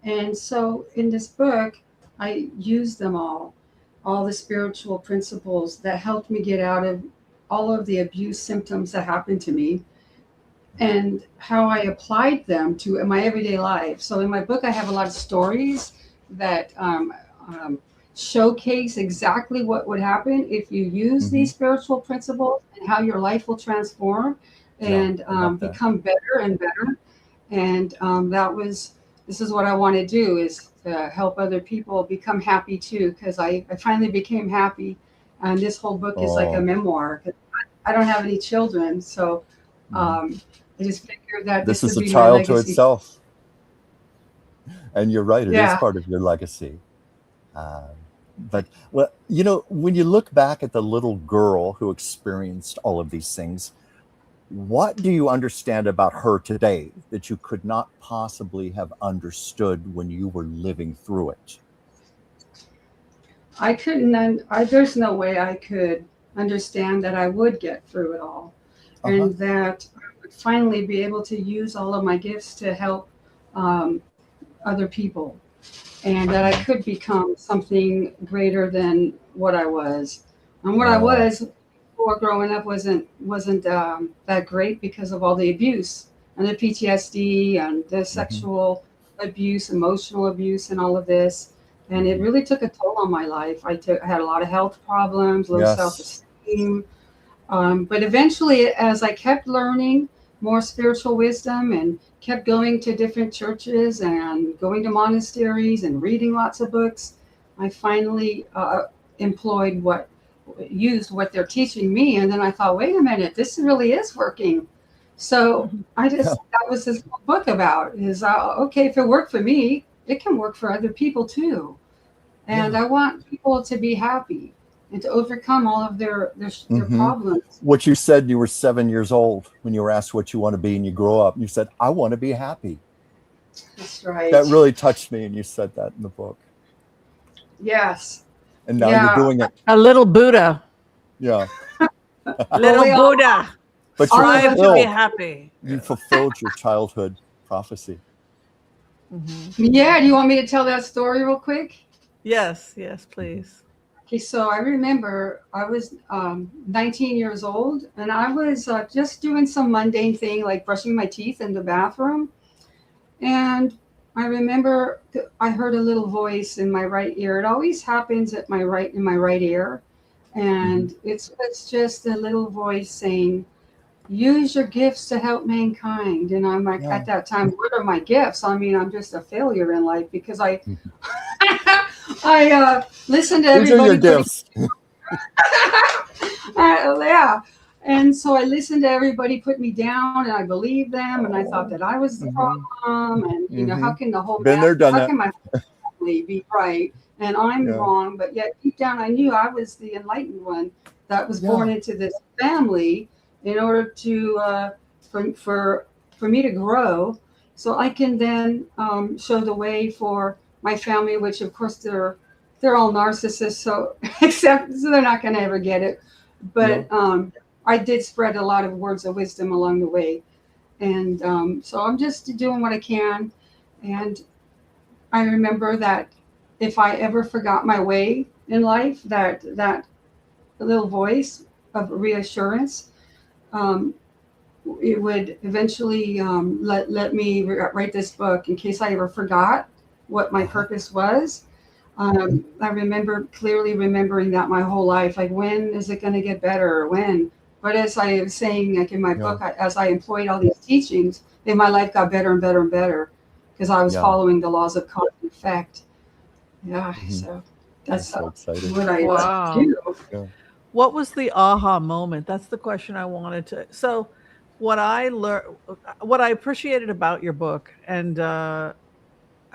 Speaker 8: And so in this book, I used them all the spiritual principles that helped me get out of all of the abuse symptoms that happened to me, and how I applied them to my everyday life. So in my book, I have a lot of stories that showcase exactly what would happen if you use these spiritual principles, and how your life will transform and become better and better. And this is what I want to do, is to help other people become happy too, because I finally became happy. And this whole book is like a memoir. I don't have any children, so I just figured that
Speaker 1: this is a child to itself. And you're right, it is part of your legacy. But, well, you know, when you look back at the little girl who experienced all of these things, what do you understand about her today that you could not possibly have understood when you were living through it?
Speaker 8: I couldn't, there's no way I could understand that I would get through it all, and that I would finally be able to use all of my gifts to help other people, and that I could become something greater than what I was. And what I was before growing up wasn't that great because of all the abuse and the PTSD and the sexual abuse, emotional abuse, and all of this. And it really took a toll on my life. I had a lot of health problems, low self-esteem. But eventually, as I kept learning more spiritual wisdom and kept going to different churches and going to monasteries and reading lots of books, I finally used what they're teaching me. And then I thought, wait a minute, this really is working. So that was this book about is, okay, if it worked for me, it can work for other people too. And I want people to be happy and to overcome all of their problems.
Speaker 1: What you said, you were 7 years old when you were asked what you want to be and you grow up. You said, I want to be happy.
Speaker 8: That's right.
Speaker 1: That really touched me, and you said that in the book.
Speaker 8: Yes.
Speaker 1: And now you're doing it.
Speaker 3: A little Buddha.
Speaker 1: Yeah.
Speaker 3: Little Buddha.
Speaker 1: But
Speaker 3: strive to be happy.
Speaker 1: You fulfilled your childhood prophecy.
Speaker 8: Yeah, do you want me to tell that story real quick?
Speaker 3: Yes, please.
Speaker 8: Okay, so I remember I was 19 years old, and I was just doing some mundane thing like brushing my teeth in the bathroom. And I remember I heard a little voice in my right ear. It always happens in my right ear. And it's just a little voice saying, use your gifts to help mankind. And I'm like, at that time, what are my gifts? I mean, I'm just a failure in life because I I listened to everybody.
Speaker 1: These are your gifts.
Speaker 8: Yeah. And so I listened to everybody put me down, and I believed them, and I thought that I was the problem. And you know, how can the whole
Speaker 1: Been there, done
Speaker 8: how
Speaker 1: that.
Speaker 8: can my family be right and I'm wrong? But yet deep down, I knew I was the enlightened one that was born into this family in order to for me to grow, so I can then show the way for my family, which of course they're all narcissists, so so they're not going to ever get it. But I did spread a lot of words of wisdom along the way, and so I'm just doing what I can. And I remember that if I ever forgot my way in life, that little voice of reassurance, it would eventually let me write this book in case I ever forgot what my purpose was. I remember clearly remembering that my whole life, like, when is it going to get better? When? But as I was saying, like in my book, as I employed all these teachings, then my life got better and better and better because I was following the laws of cause and effect. Yeah, so that's
Speaker 1: so
Speaker 8: what I do.
Speaker 1: Yeah.
Speaker 3: What was the aha moment? That's the question I wanted to. So, what I learned, what I appreciated about your book, and I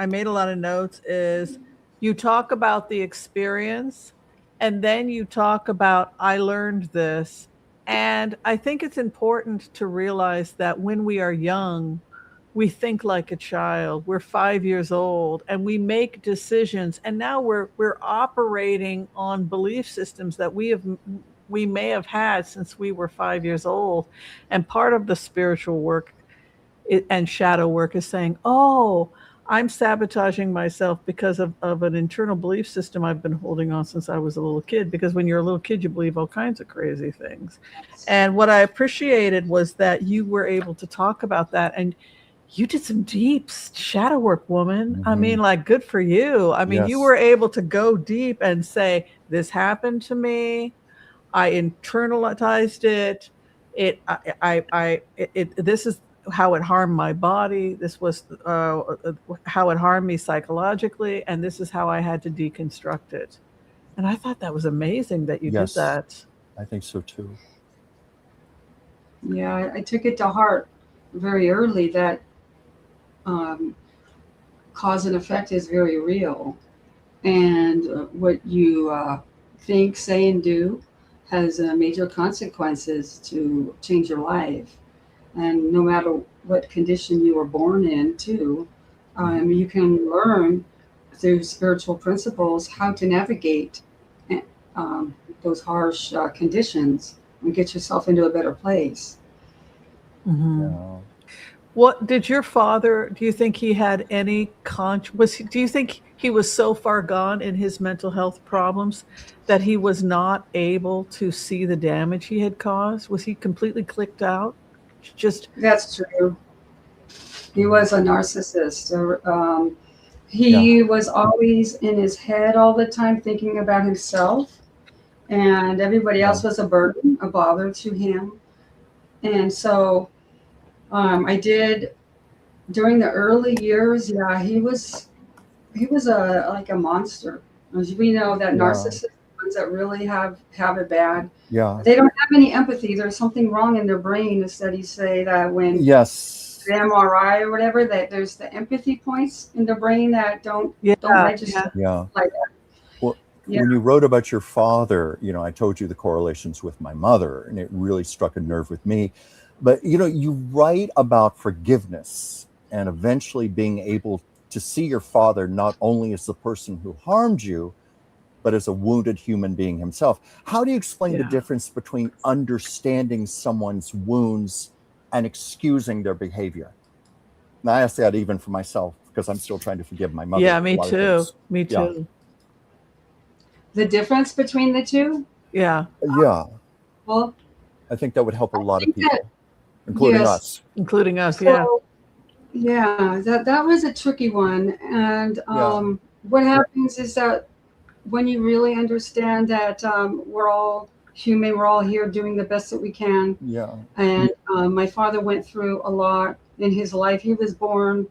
Speaker 3: made a lot of notes, is you talk about the experience, and then you talk about, I learned this. And I think it's important to realize that when we are young, we think like a child. We're 5 years old and we make decisions. And now we're operating on belief systems that we may have had since we were 5 years old. And part of the spiritual work and shadow work is saying, oh, I'm sabotaging myself because of an internal belief system I've been holding on since I was a little kid. Because when you're a little kid, you believe all kinds of crazy things. And what I appreciated was that you were able to talk about that. And you did some deep shadow work, woman. I mean, like, good for you. I mean, you were able to go deep and say, this happened to me. I internalized it. This is how it harmed my body. This was how it harmed me psychologically. And this is how I had to deconstruct it. And I thought that was amazing that you did that.
Speaker 1: I think so too.
Speaker 8: Yeah, I took it to heart very early that cause and effect is very real. And what you think, say, and do has major consequences to change your life. And no matter what condition you were born in, too, you can learn through spiritual principles how to navigate those harsh conditions and get yourself into a better place.
Speaker 3: What did your father, do you think he had any do you think he was so far gone in his mental health problems that he was not able to see the damage he had caused? Was he completely clicked out?
Speaker 8: That's true. He was a narcissist. He was always in his head all the time, thinking about himself, and everybody else was a burden, a bother to him. And so I did during the early years. Yeah, he was like a monster. As we know, that narcissists, ones that really have it bad.
Speaker 1: Yeah,
Speaker 8: they don't have any empathy. There's something wrong in their brain. The studies say that when the MRI or whatever, that there's the empathy points in the brain that don't register like that.
Speaker 1: Well, when you wrote about your father, I told you the correlations with my mother, and it really struck a nerve with me. But, you write about forgiveness and eventually being able to see your father not only as the person who harmed you, but as a wounded human being himself. How do you explain the difference between understanding someone's wounds and excusing their behavior? And I ask that even for myself. because I'm still trying to forgive my mother.
Speaker 3: Yeah, me too. Me too.
Speaker 1: Yeah.
Speaker 8: The difference between the two?
Speaker 3: Yeah.
Speaker 1: Yeah.
Speaker 8: Well,
Speaker 1: I think that would help a lot of
Speaker 8: think that-
Speaker 1: people, including
Speaker 8: yes.
Speaker 1: us.
Speaker 3: Including us,
Speaker 8: So, yeah, that was a tricky one. And what happens is that when you really understand that we're all human, we're all here doing the best that we can.
Speaker 1: Yeah.
Speaker 8: And my father went through a lot in his life. He was born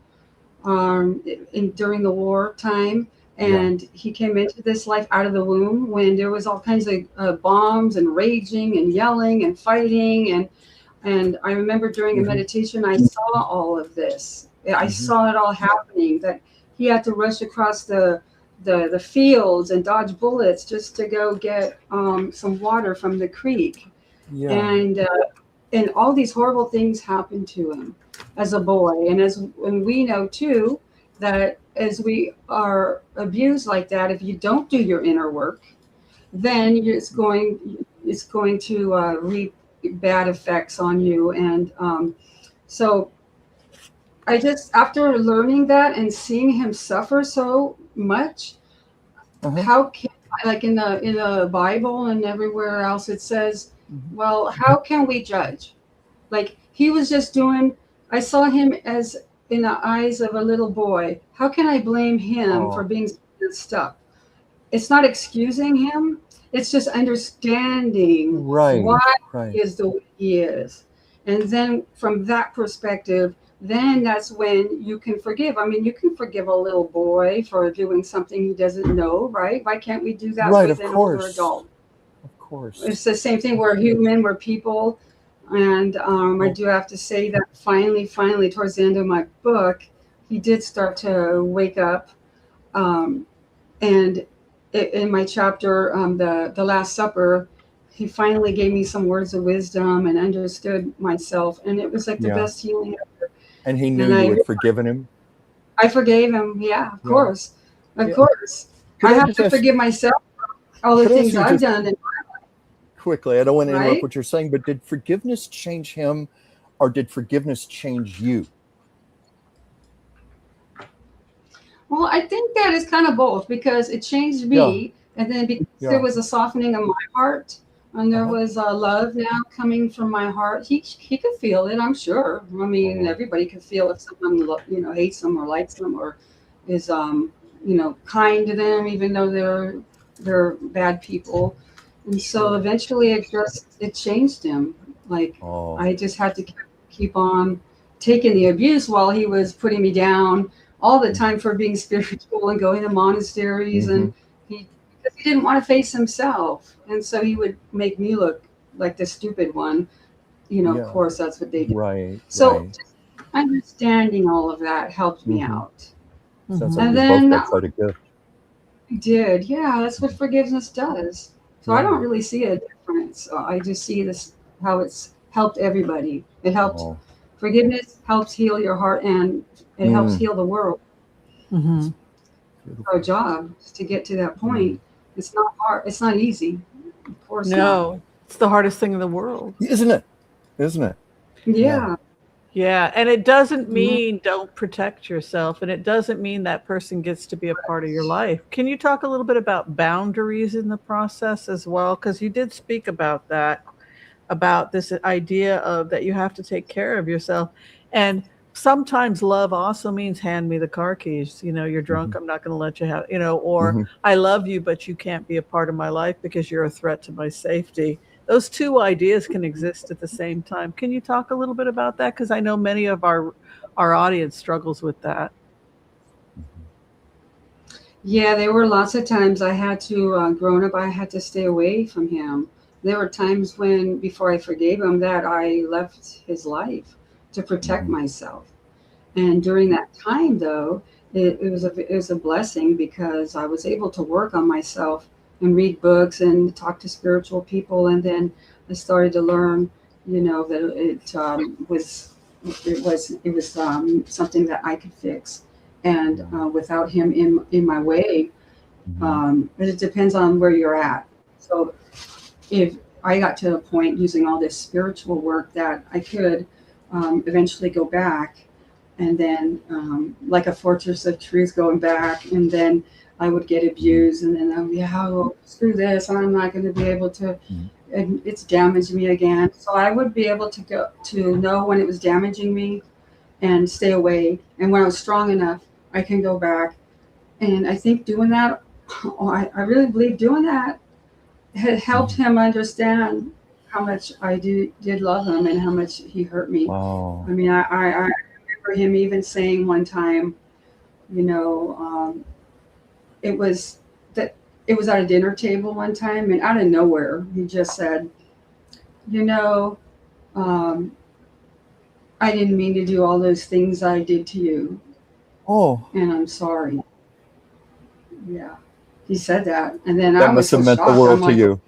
Speaker 8: during the war time, and he came into this life out of the womb when there was all kinds of bombs and raging and yelling and fighting. And I remember during a meditation, I saw all of this. I saw it all happening, that he had to rush across the fields and dodge bullets just to go get some water from the creek. And all these horrible things happened to him as a boy. And we know too that as we are abused like that, if you don't do your inner work, then it's going to reap bad effects on you. And so I just, after learning that and seeing him suffer so much, how can, like in the Bible and everywhere else, it says, well, how can we judge? Like he was just doing, I saw him as in the eyes of a little boy. How can I blame him for being messed up? It's not excusing him. It's just understanding why he is the way he is. And then from that perspective, then that's when you can forgive. I mean, you can forgive a little boy for doing something he doesn't know, right? Why can't we do that with an older adult?
Speaker 1: Of course.
Speaker 8: It's the same thing. We're human, we're people. And I do have to say that finally, towards the end of my book, he did start to wake up. And in my chapter, the Last Supper, he finally gave me some words of wisdom and understood myself. And it was like the best healing ever.
Speaker 1: And he knew you had forgiven him?
Speaker 8: I forgave him. Yeah, of course. Of course. I have to forgive myself for all the things I've done.
Speaker 1: Quickly, I don't want to interrupt what you're saying, but did forgiveness change him or did forgiveness change you?
Speaker 8: Well, I think that is kind of both, because it changed me, and then because there was a softening of my heart, and there was a love now coming from my heart. He could feel it, I'm sure. I mean, everybody can feel if someone hates them or likes them or is kind to them, even though they're bad people. And so eventually it changed him. Like I just had to keep on taking the abuse while he was putting me down all the time for being spiritual and going to monasteries. And because he didn't want to face himself. And so he would make me look like the stupid one. Of course, that's what they do.
Speaker 1: Right.
Speaker 8: So just understanding all of that helped me out.
Speaker 1: Sounds like you both got quite a gift.
Speaker 8: I did. Yeah, that's what forgiveness does. So I don't really see a difference. I just see this, how it's helped everybody. It helped. Forgiveness helps heal your heart, and it helps heal the world. Our job is to get to that point. It's not hard. It's not easy. Of course not.
Speaker 3: It's the hardest thing in the world.
Speaker 1: Isn't it?
Speaker 8: Yeah.
Speaker 3: Yeah, and it doesn't mean don't protect yourself, and it doesn't mean that person gets to be a part of your life. Can you talk a little bit about boundaries in the process as well? Because you did speak about that, about this idea of that you have to take care of yourself. And sometimes love also means hand me the car keys. You're drunk, I'm not going to let you have, or I love you, but you can't be a part of my life because you're a threat to my safety. Those two ideas can exist at the same time. Can you talk a little bit about that? Because I know many of our audience struggles with that.
Speaker 8: Yeah, there were lots of times I had to, growing up, I had to stay away from him. There were times when, before I forgave him, that I left his life to protect myself. And during that time, though, it was a blessing, because I was able to work on myself and read books and talk to spiritual people. And then I started to learn, that it was something that I could fix. And without him in my way, it depends on where you're at. So if I got to a point using all this spiritual work that I could eventually go back and then like a fortress of truth going back, and then I would get abused, and then I would be, oh, screw this, I'm not going to be able to, and it's damaged me again. So I would be able to go to know when it was damaging me and stay away. And when I was strong enough, I can go back. And I think doing that, I really believe doing that had helped him understand how much I did love him and how much he hurt me.
Speaker 1: Wow.
Speaker 8: I mean, I remember him even saying one time, you know, it was at a dinner table one time, and out of nowhere, he just said, you know, I didn't mean to do all those things I did to you.
Speaker 1: Oh.
Speaker 8: And I'm sorry. Yeah. He said that. And then
Speaker 1: that
Speaker 8: I was
Speaker 1: must have
Speaker 8: so
Speaker 1: meant
Speaker 8: shocked.
Speaker 1: the world
Speaker 8: I'm like,
Speaker 1: to you.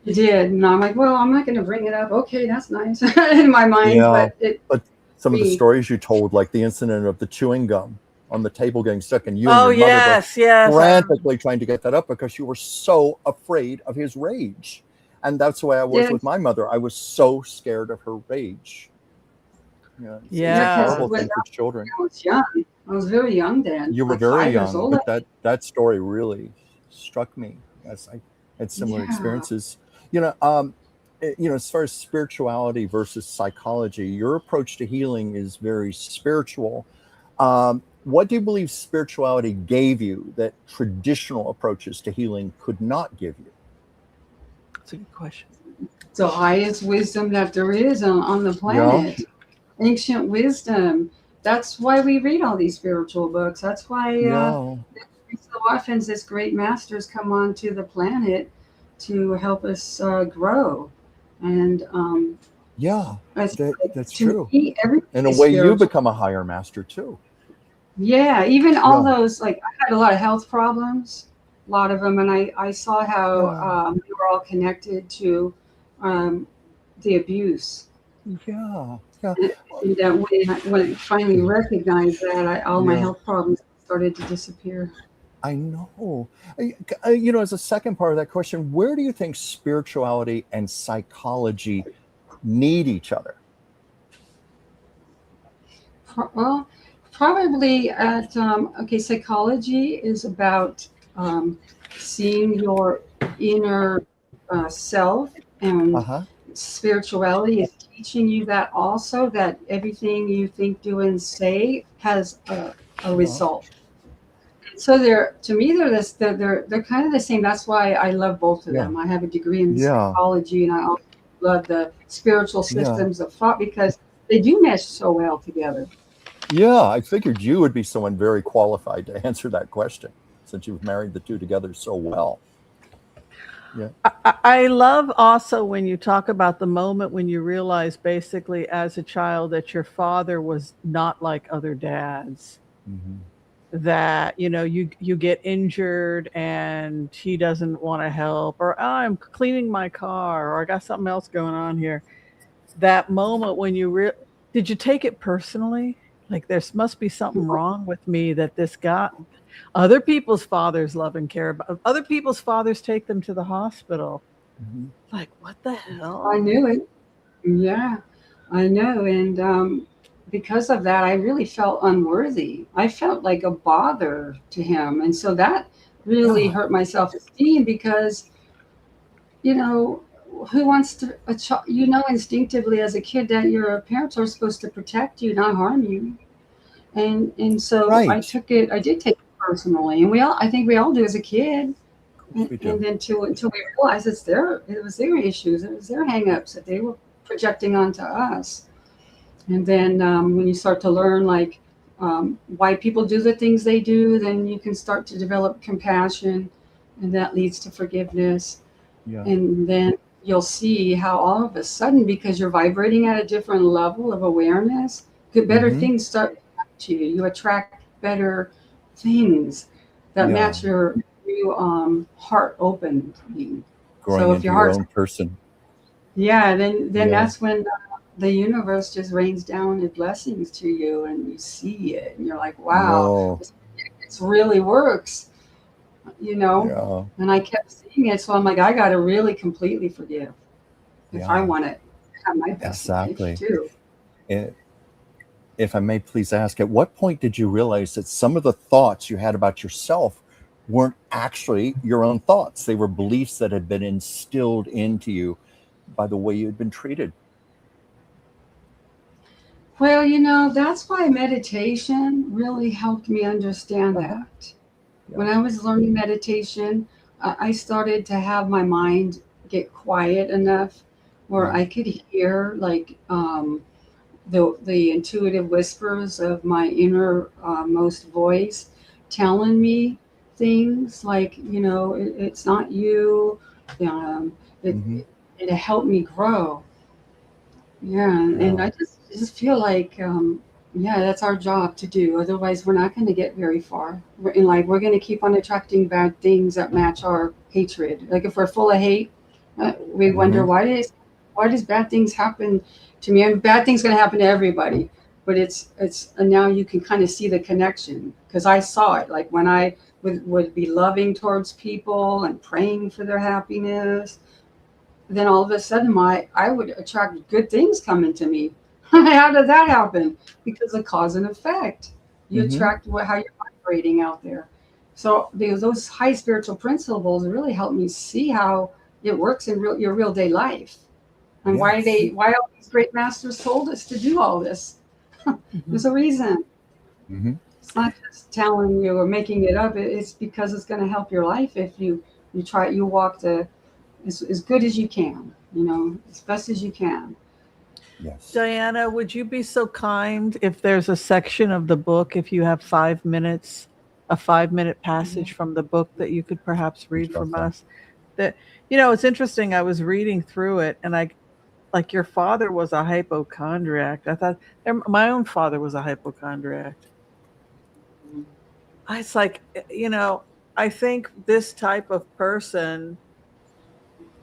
Speaker 8: It did. And I'm like, well, I'm not going to bring it up. Okay, that's nice in my mind.
Speaker 1: Yeah,
Speaker 8: But
Speaker 1: some of the stories you told, like the incident of the chewing gum on the table getting stuck, and you
Speaker 3: Oh,
Speaker 1: and your mother
Speaker 3: yes,
Speaker 1: were
Speaker 3: yes.
Speaker 1: frantically trying to get that up because you were so afraid of his rage. And that's the way I was with my mother. I was so scared of her rage. Yeah, it's a horrible thing for children.
Speaker 8: I was young. I was very young then.
Speaker 1: You were
Speaker 8: like
Speaker 1: very
Speaker 8: 5 years
Speaker 1: young,
Speaker 8: old.
Speaker 1: but that story really struck me, as I had similar experiences. As far as spirituality versus psychology, your approach to healing is very spiritual. What do you believe spirituality gave you that traditional approaches to healing could not give you?
Speaker 3: That's a good question.
Speaker 8: The highest wisdom that there is on the planet. Yeah. Ancient wisdom. That's why we read all these spiritual books. That's why so often this great masters come onto the planet to help us grow. And
Speaker 1: that's true.
Speaker 8: Me,
Speaker 1: in a way, you become a higher master too.
Speaker 8: Yeah, even all those, like, I had a lot of health problems, a lot of them, and I saw how we were all connected to the abuse.
Speaker 1: Yeah.
Speaker 8: And that when I finally recognized that, all my health problems started to disappear.
Speaker 1: I know. As a second part of that question, where do you think spirituality and psychology need each other?
Speaker 8: Well, probably at psychology is about seeing your inner self, and spirituality is teaching you that also, that everything you think, do, and say has a result. So they're kind of the same. That's why I love both of them. I have a degree in psychology, and I also love the spiritual systems of thought, because they do mesh so well together.
Speaker 1: Yeah, I figured you would be someone very qualified to answer that question, since you've married the two together so well. Yeah.
Speaker 3: I love also when you talk about the moment when you realize, basically as a child, that your father was not like other dads.
Speaker 1: Mm-hmm.
Speaker 3: That, you get injured and he doesn't want to help, or I'm cleaning my car, or I got something else going on here. That moment when did you take it personally? Like, there must be something wrong with me, that this guy, other people's fathers love and care about, other people's fathers take them to the hospital.
Speaker 1: Mm-hmm.
Speaker 3: Like, what the hell?
Speaker 8: I knew it. Yeah, I know. And because of that, I really felt unworthy. I felt like a bother to him. And so that really hurt my self-esteem, because, who wants to, instinctively as a kid that your parents are supposed to protect you, not harm you. And so I did take it personally. And I think we all do as a kid. And then until we realized it was their issues, it was their hangups that they were projecting onto us. And then when you start to learn, like, why people do the things they do, then you can start to develop compassion, and that leads to forgiveness. Yeah. And then you'll see how all of a sudden, because you're vibrating at a different level of awareness, better things start to you. You attract better things that match your heart open.
Speaker 1: Growing into your own person.
Speaker 8: Yeah, then that's when the universe just rains down its blessings to you, and you see it, and you're like, wow, it really works, And I kept seeing it, so I'm like, I got to really completely forgive if I want to have my best life too.
Speaker 1: if I may please ask, at what point did you realize that some of the thoughts you had about yourself weren't actually your own thoughts? They were beliefs that had been instilled into you by the way you had been treated.
Speaker 8: Well, that's why meditation really helped me understand that.
Speaker 1: Yeah.
Speaker 8: When I was learning meditation, I started to have my mind get quiet enough where I could hear like the intuitive whispers of my inner most voice telling me things like, it's not you. It, it helped me grow. Yeah, and I just feel like, yeah, that's our job to do. Otherwise, we're not going to get very far in life. We're going to keep on attracting bad things that match our hatred. Like if we're full of hate, we wonder why does bad things happen to me? And bad things going to happen to everybody. But and now you can kind of see the connection because I saw it. Like when I would be loving towards people and praying for their happiness, then all of a sudden I would attract good things coming to me. How did that happen? Because of cause and effect. You attract how you're vibrating out there. So those high spiritual principles really help me see how it works in your real day life, and why all these great masters told us to do all this. There's a reason. It's not just telling you or making it up. It's because it's going to help your life if you walk as good as you can, as best as you can.
Speaker 1: Yes.
Speaker 3: Dianna, would you be so kind if there's a section of the book, if you have 5 minutes, a 5-minute passage from the book that you could perhaps read from us? That, it's interesting. I was reading through it and like your father was a hypochondriac. I thought my own father was a hypochondriac. It's like, I think this type of person,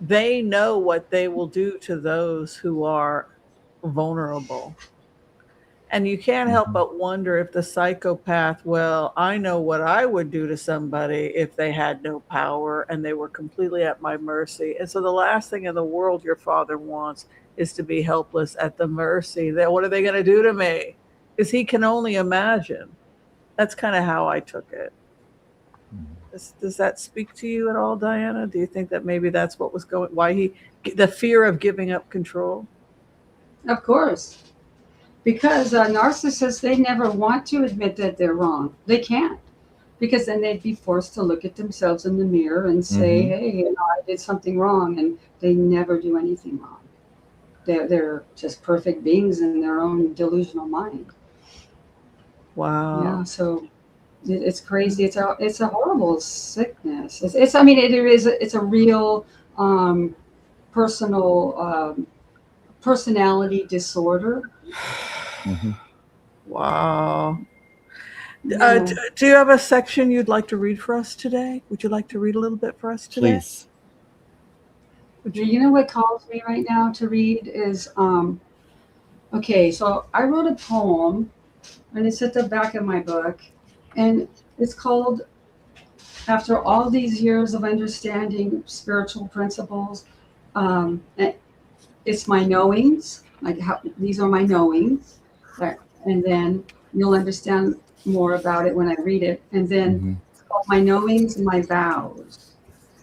Speaker 3: they know what they will do to those who are vulnerable. And you can't help but wonder if the psychopath, well, I know what I would do to somebody if they had no power and they were completely at my mercy. And so the last thing in the world your father wants is to be helpless at the mercy. That what are they going to do to me? Because he can only imagine. That's kind of how I took it. Does that speak to you at all, Dianna? Do you think that maybe that's what was the fear of giving up control?
Speaker 8: Of course. Because narcissists, they never want to admit that they're wrong. They can't. Because then they'd be forced to look at themselves in the mirror and say, hey, I did something wrong. And they never do anything wrong. They're just perfect beings in their own delusional mind.
Speaker 3: Wow.
Speaker 8: Yeah, so it's crazy. It's a horrible sickness. It's a real personal personality disorder.
Speaker 3: Wow. Do you have a section you'd like to read for us today? Would you like to read a little bit for us today?
Speaker 1: Please.
Speaker 8: You know what calls me right now to read is okay, so I wrote a poem and it's at the back of my book, and it's called After All These Years of Understanding Spiritual Principles. It's my knowings, these are my knowings, and then you'll understand more about it when I read it. And then it's called My Knowings and My Vows.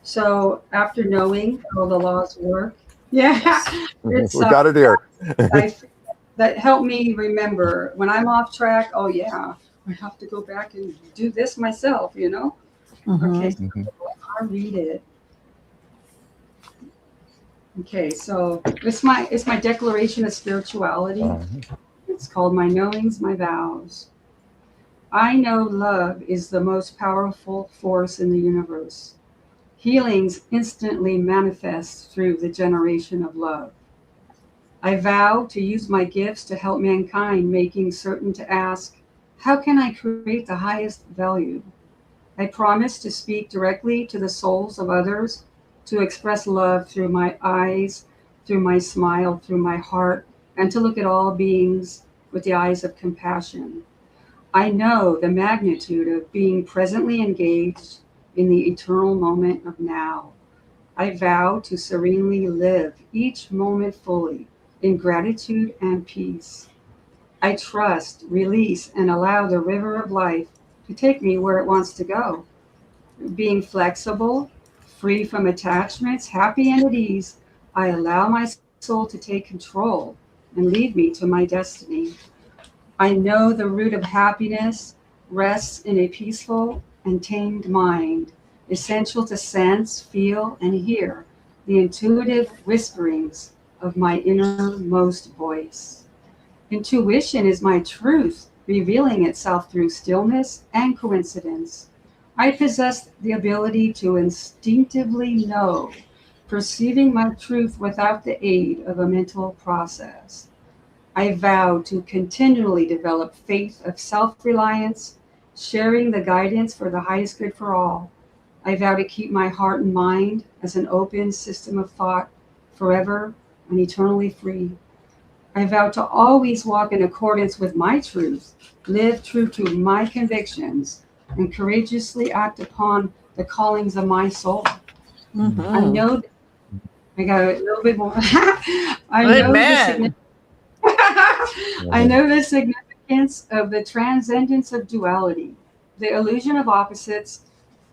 Speaker 8: So after knowing how the laws work, we
Speaker 1: got it here.
Speaker 8: That helped me remember when I'm off track. Oh yeah, I have to go back and do this myself. Okay, so I'll read it. Okay, so it's my declaration of spirituality. It's called My Knowings, My Vows. I know love is the most powerful force in the universe. Healings instantly manifest through the generation of love. I vow to use my gifts to help mankind, making certain to ask, how can I create the highest value? I promise to speak directly to the souls of others, to express love through my eyes, through my smile, through my heart, and to look at all beings with the eyes of compassion. I know the magnitude of being presently engaged in the eternal moment of now. I vow to serenely live each moment fully in gratitude and peace. I trust, release, and allow the river of life to take me where it wants to go. Being flexible, free from attachments, happy and at ease, I allow my soul to take control and lead me to my destiny. I know the root of happiness rests in a peaceful and tamed mind, essential to sense, feel, and hear the intuitive whisperings of my innermost voice. Intuition is my truth, revealing itself through stillness and coincidence. I possess the ability to instinctively know, perceiving my truth without the aid of a mental process. I vow to continually develop faith of self-reliance, sharing the guidance for the highest good for all. I vow to keep my heart and mind as an open system of thought, forever and eternally free. I vow to always walk in accordance with my truth, live true to my convictions, and courageously act upon the callings of my soul. I know I got a little bit more. I know the significance of the transcendence of duality. The illusion of opposites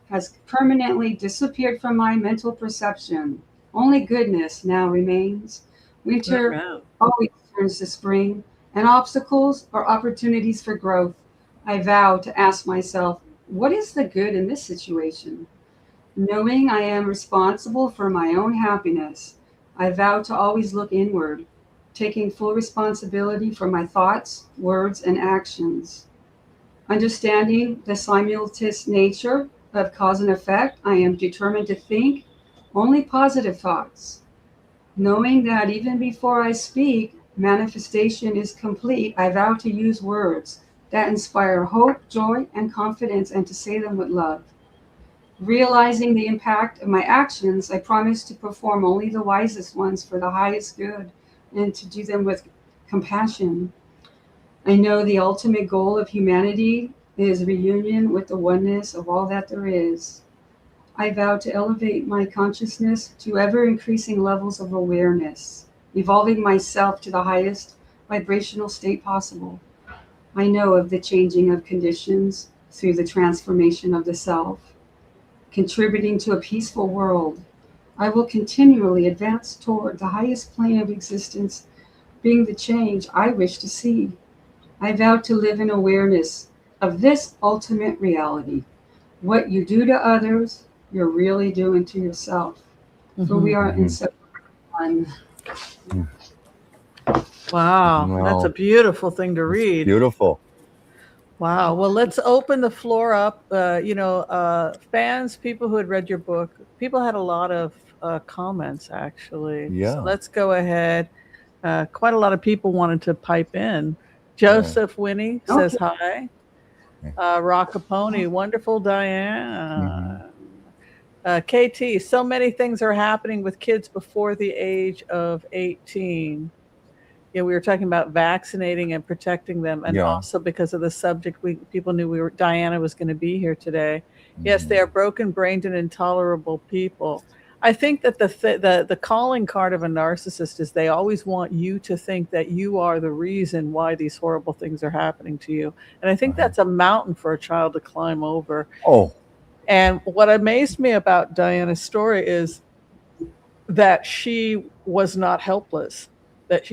Speaker 8: has permanently disappeared from my mental perception. Only goodness now remains. Winter always turns to spring, and obstacles are opportunities for growth. I vow to ask myself, what is the good in this situation? Knowing I am responsible for my own happiness, I vow to always look inward, taking full responsibility for my thoughts, words, and actions. Understanding the simultaneous nature of cause and effect, I am determined to think only positive thoughts. Knowing that even before I speak, manifestation is complete, I vow to use words that inspire hope, joy, and confidence, and to say them with love. Realizing the impact of my actions, I promise to perform only the wisest ones for the highest good and to do them with compassion. I know the ultimate goal of humanity is reunion with the oneness of all that there is. I vow to elevate my consciousness to ever increasing levels of awareness, evolving myself to the highest vibrational state possible. I know of the changing of conditions through the transformation of the self, contributing to a peaceful world. I will continually advance toward the highest plane of existence, being the change I wish to see. I vow to live in awareness of this ultimate reality. What you do to others, you're really doing to yourself. For we are inseparable one.
Speaker 3: Wow, that's a beautiful thing to read.
Speaker 1: Beautiful.
Speaker 3: Wow. Well, let's open the floor up. Fans, people who had read your book, people had a lot of comments, actually.
Speaker 1: Yeah.
Speaker 3: So let's go ahead. Quite a lot of people wanted to pipe in. Joseph Winnie says hi. Rock Capone, wonderful Dianna. KT, so many things are happening with kids before the age of 18. We were talking about vaccinating and protecting them, and also because of the subject, people knew Dianna was going to be here today. Yes, they are broken-brained and intolerable people. I think that the calling card of a narcissist is they always want you to think that you are the reason why these horrible things are happening to you, and I think that's a mountain for a child to climb over. And what amazed me about Diana's story is that she was not helpless. That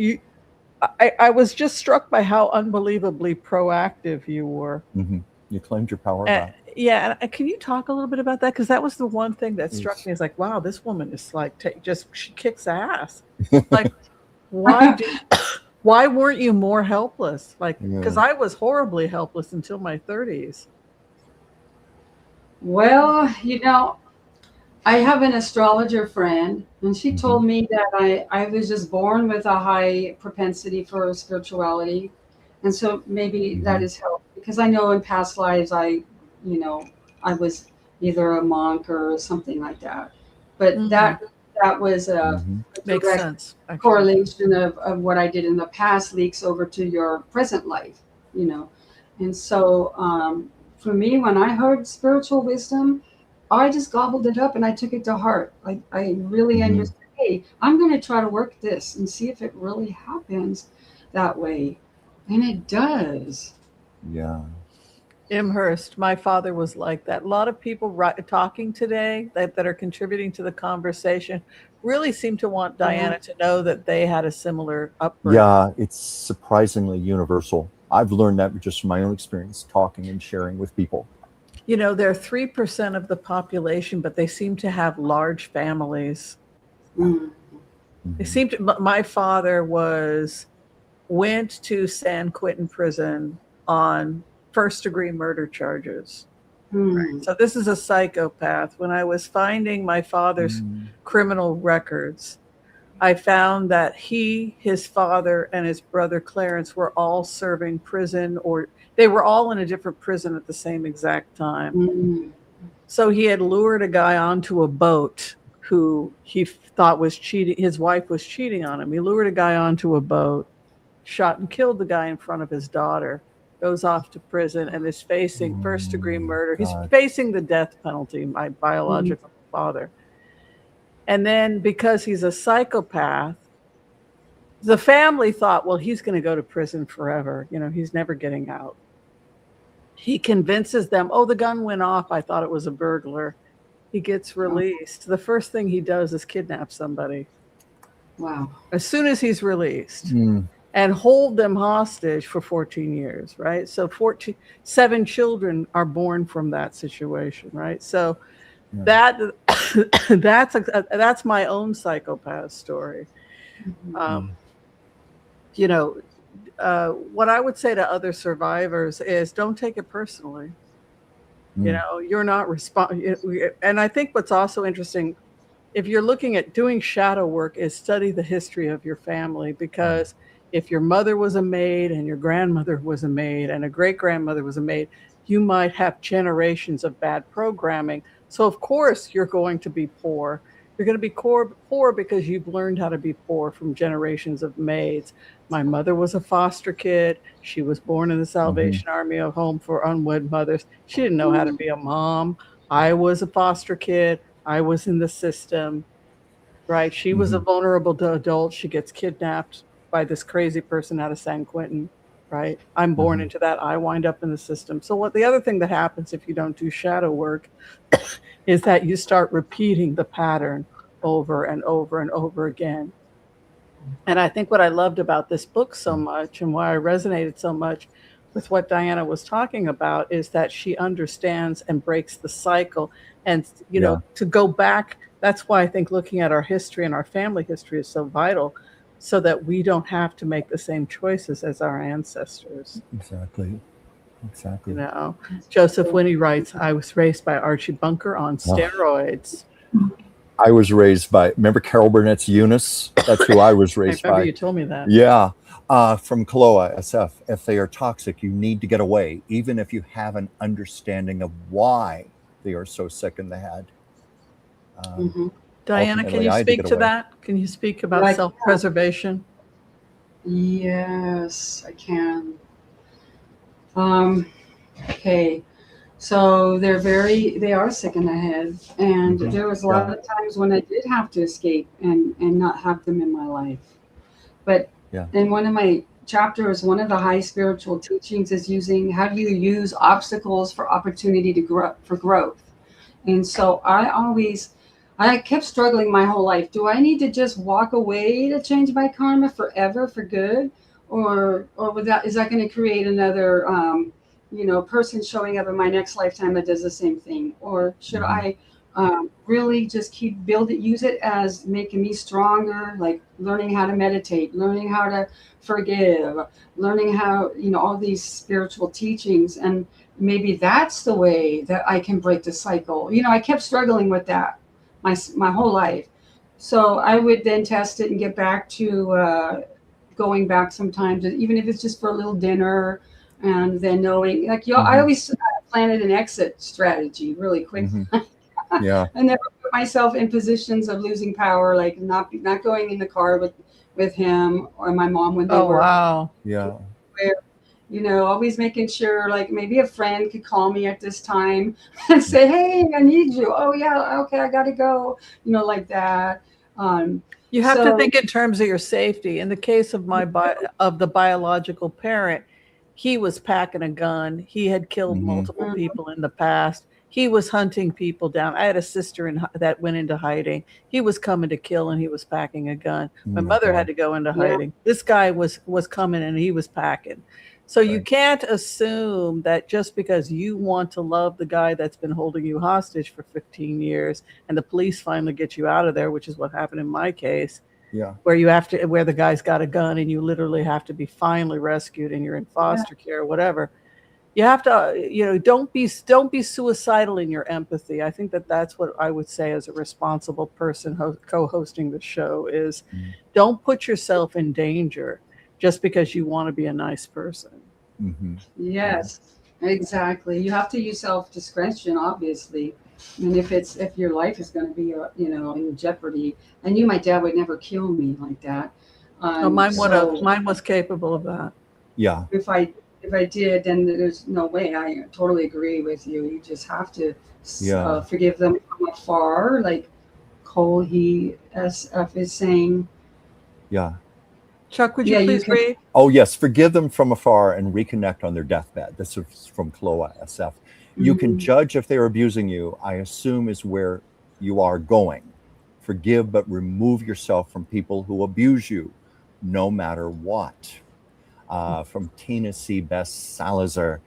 Speaker 3: I was just struck by how unbelievably proactive you were.
Speaker 1: You claimed your power back.
Speaker 3: Yeah, and can you talk a little bit about that? Because that was the one thing that struck me. Is like, wow, this woman is like, she kicks ass. Like, why weren't you more helpless? Like, because I was horribly helpless until my 30s.
Speaker 8: Well, I have an astrologer friend, and she told me that I was just born with a high propensity for spirituality. And so maybe that has helped, because I know in past lives I was either a monk or something like that. But that was a direct correlation of what I did in the past leaks over to your present life, And so for me, when I heard spiritual wisdom, I just gobbled it up and I took it to heart. I really understood, hey, I'm going to try to work this and see if it really happens that way. And it does.
Speaker 1: Yeah.
Speaker 3: Imhurst, my father was like that. A lot of people talking today that are contributing to the conversation really seem to want Dianna to know that they had a similar upbringing.
Speaker 1: Yeah, it's surprisingly universal. I've learned that just from my own experience, talking and sharing with people.
Speaker 3: You know, they're 3% of the population, but they seem to have large families. They seem to. My father went to San Quentin prison on first-degree murder charges. Right. So this is a psychopath. When I was finding my father's criminal records, I found that his father, and his brother Clarence were all serving prison, or they were all in a different prison at the same exact time. So he had lured a guy onto a boat who he thought was cheating. His wife was cheating on him. He lured a guy onto a boat, shot and killed the guy in front of his daughter, goes off to prison, and is facing first-degree murder. He's facing the death penalty, my biological father. And then because he's a psychopath, the family thought, well, he's going to go to prison forever. You know, he's never getting out. He convinces them, oh, the gun went off. I thought it was a burglar. He gets released. The first thing he does is kidnap somebody.
Speaker 8: Wow.
Speaker 3: As soon as he's released. And hold them hostage for 14 years, right? So 7 children are born from that situation, right? So that's my own psychopath story. You know, what I would say to other survivors is don't take it personally. You know, you're not responsible. And I think what's also interesting, if you're looking at doing shadow work, is study the history of your family, because if your mother was a maid and your grandmother was a maid and a great-grandmother was a maid, you might have generations of bad programming. So of course you're going to be poor. You're going to be poor because you've learned how to be poor from generations of maids. My mother was a foster kid. She was born in the Salvation Army, a home for unwed mothers. She didn't know how to be a mom. I was a foster kid. I was in the system, right? She was a vulnerable adult. She gets kidnapped by this crazy person out of San Quentin, right? I'm born into that. I wind up in the system. So the other thing that happens if you don't do shadow work is that you start repeating the pattern over and over and over again. And I think what I loved about this book so much, and why I resonated so much with what Dianna was talking about, is that she understands and breaks the cycle. And, you know, to go back, that's why I think looking at our history and our family history is so vital, so that we don't have to make the same choices as our ancestors.
Speaker 1: Exactly.
Speaker 3: You know, Joseph Winnie writes, I was raised by Archie Bunker on steroids.
Speaker 1: I was raised by, remember Carol Burnett's Eunice? That's who I was raised by.
Speaker 3: You told me that.
Speaker 1: Yeah. From Kaloa, SF. If they are toxic, you need to get away, even if you have an understanding of why they are so sick in the head.
Speaker 3: Dianna, can you speak to that? Can you speak about self-preservation?
Speaker 8: Yes, I can. Okay. So they are sick in the head. And there was a lot of times when I did have to escape and not have them in my life. But in one of my chapters, one of the high spiritual teachings is how do you use obstacles for opportunity to grow, for growth. And so I kept struggling my whole life. Do I need to just walk away to change my karma forever for good? Or is that going to create another, person showing up in my next lifetime that does the same thing? Or should I really just keep use it as making me stronger, like learning how to meditate, learning how to forgive, learning how, all these spiritual teachings. And maybe that's the way that I can break the cycle. I kept struggling with that my whole life. So I would then test it and get back to going back sometimes, even if it's just for a little dinner, and then knowing, I always planted an exit strategy really quick. And never put myself in positions of losing power, like not going in the car with him or my mom when they were. Where, always making sure, like maybe a friend could call me at this time and say, hey, I need you. Oh yeah, okay, I gotta go. Like that.
Speaker 3: You have to think in terms of your safety. In the case of the biological parent, he was packing a gun. He had killed multiple people in the past. He was hunting people down. I had a sister that went into hiding. He was coming to kill, and he was packing a gun. My mother had to go into hiding. This guy was coming, and he was packing. So you can't assume that just because you want to love the guy that's been holding you hostage for 15 years and the police finally get you out of there, which is what happened in my case, where the guy's got a gun and you literally have to be finally rescued and you're in foster care or whatever. You have to, don't be suicidal in your empathy. I think that's what I would say as a responsible person co-hosting the show is don't put yourself in danger just because you want to be a nice person.
Speaker 8: Yes, exactly. You have to use self-discretion, obviously. And if your life is going to be, in jeopardy, I knew my dad would never kill me like that.
Speaker 3: Mine was capable of that.
Speaker 1: Yeah.
Speaker 8: If I did, then there's no way. I totally agree with you. You just have to forgive them from afar, like Cole SF is saying.
Speaker 1: Yeah.
Speaker 3: Chuck, would you please read?
Speaker 1: Oh, yes. Forgive them from afar and reconnect on their deathbed. This is from Chloe SF. You can judge if they're abusing you, I assume is where you are going. Forgive, but remove yourself from people who abuse you, no matter what. From Tina C. Best Salazar.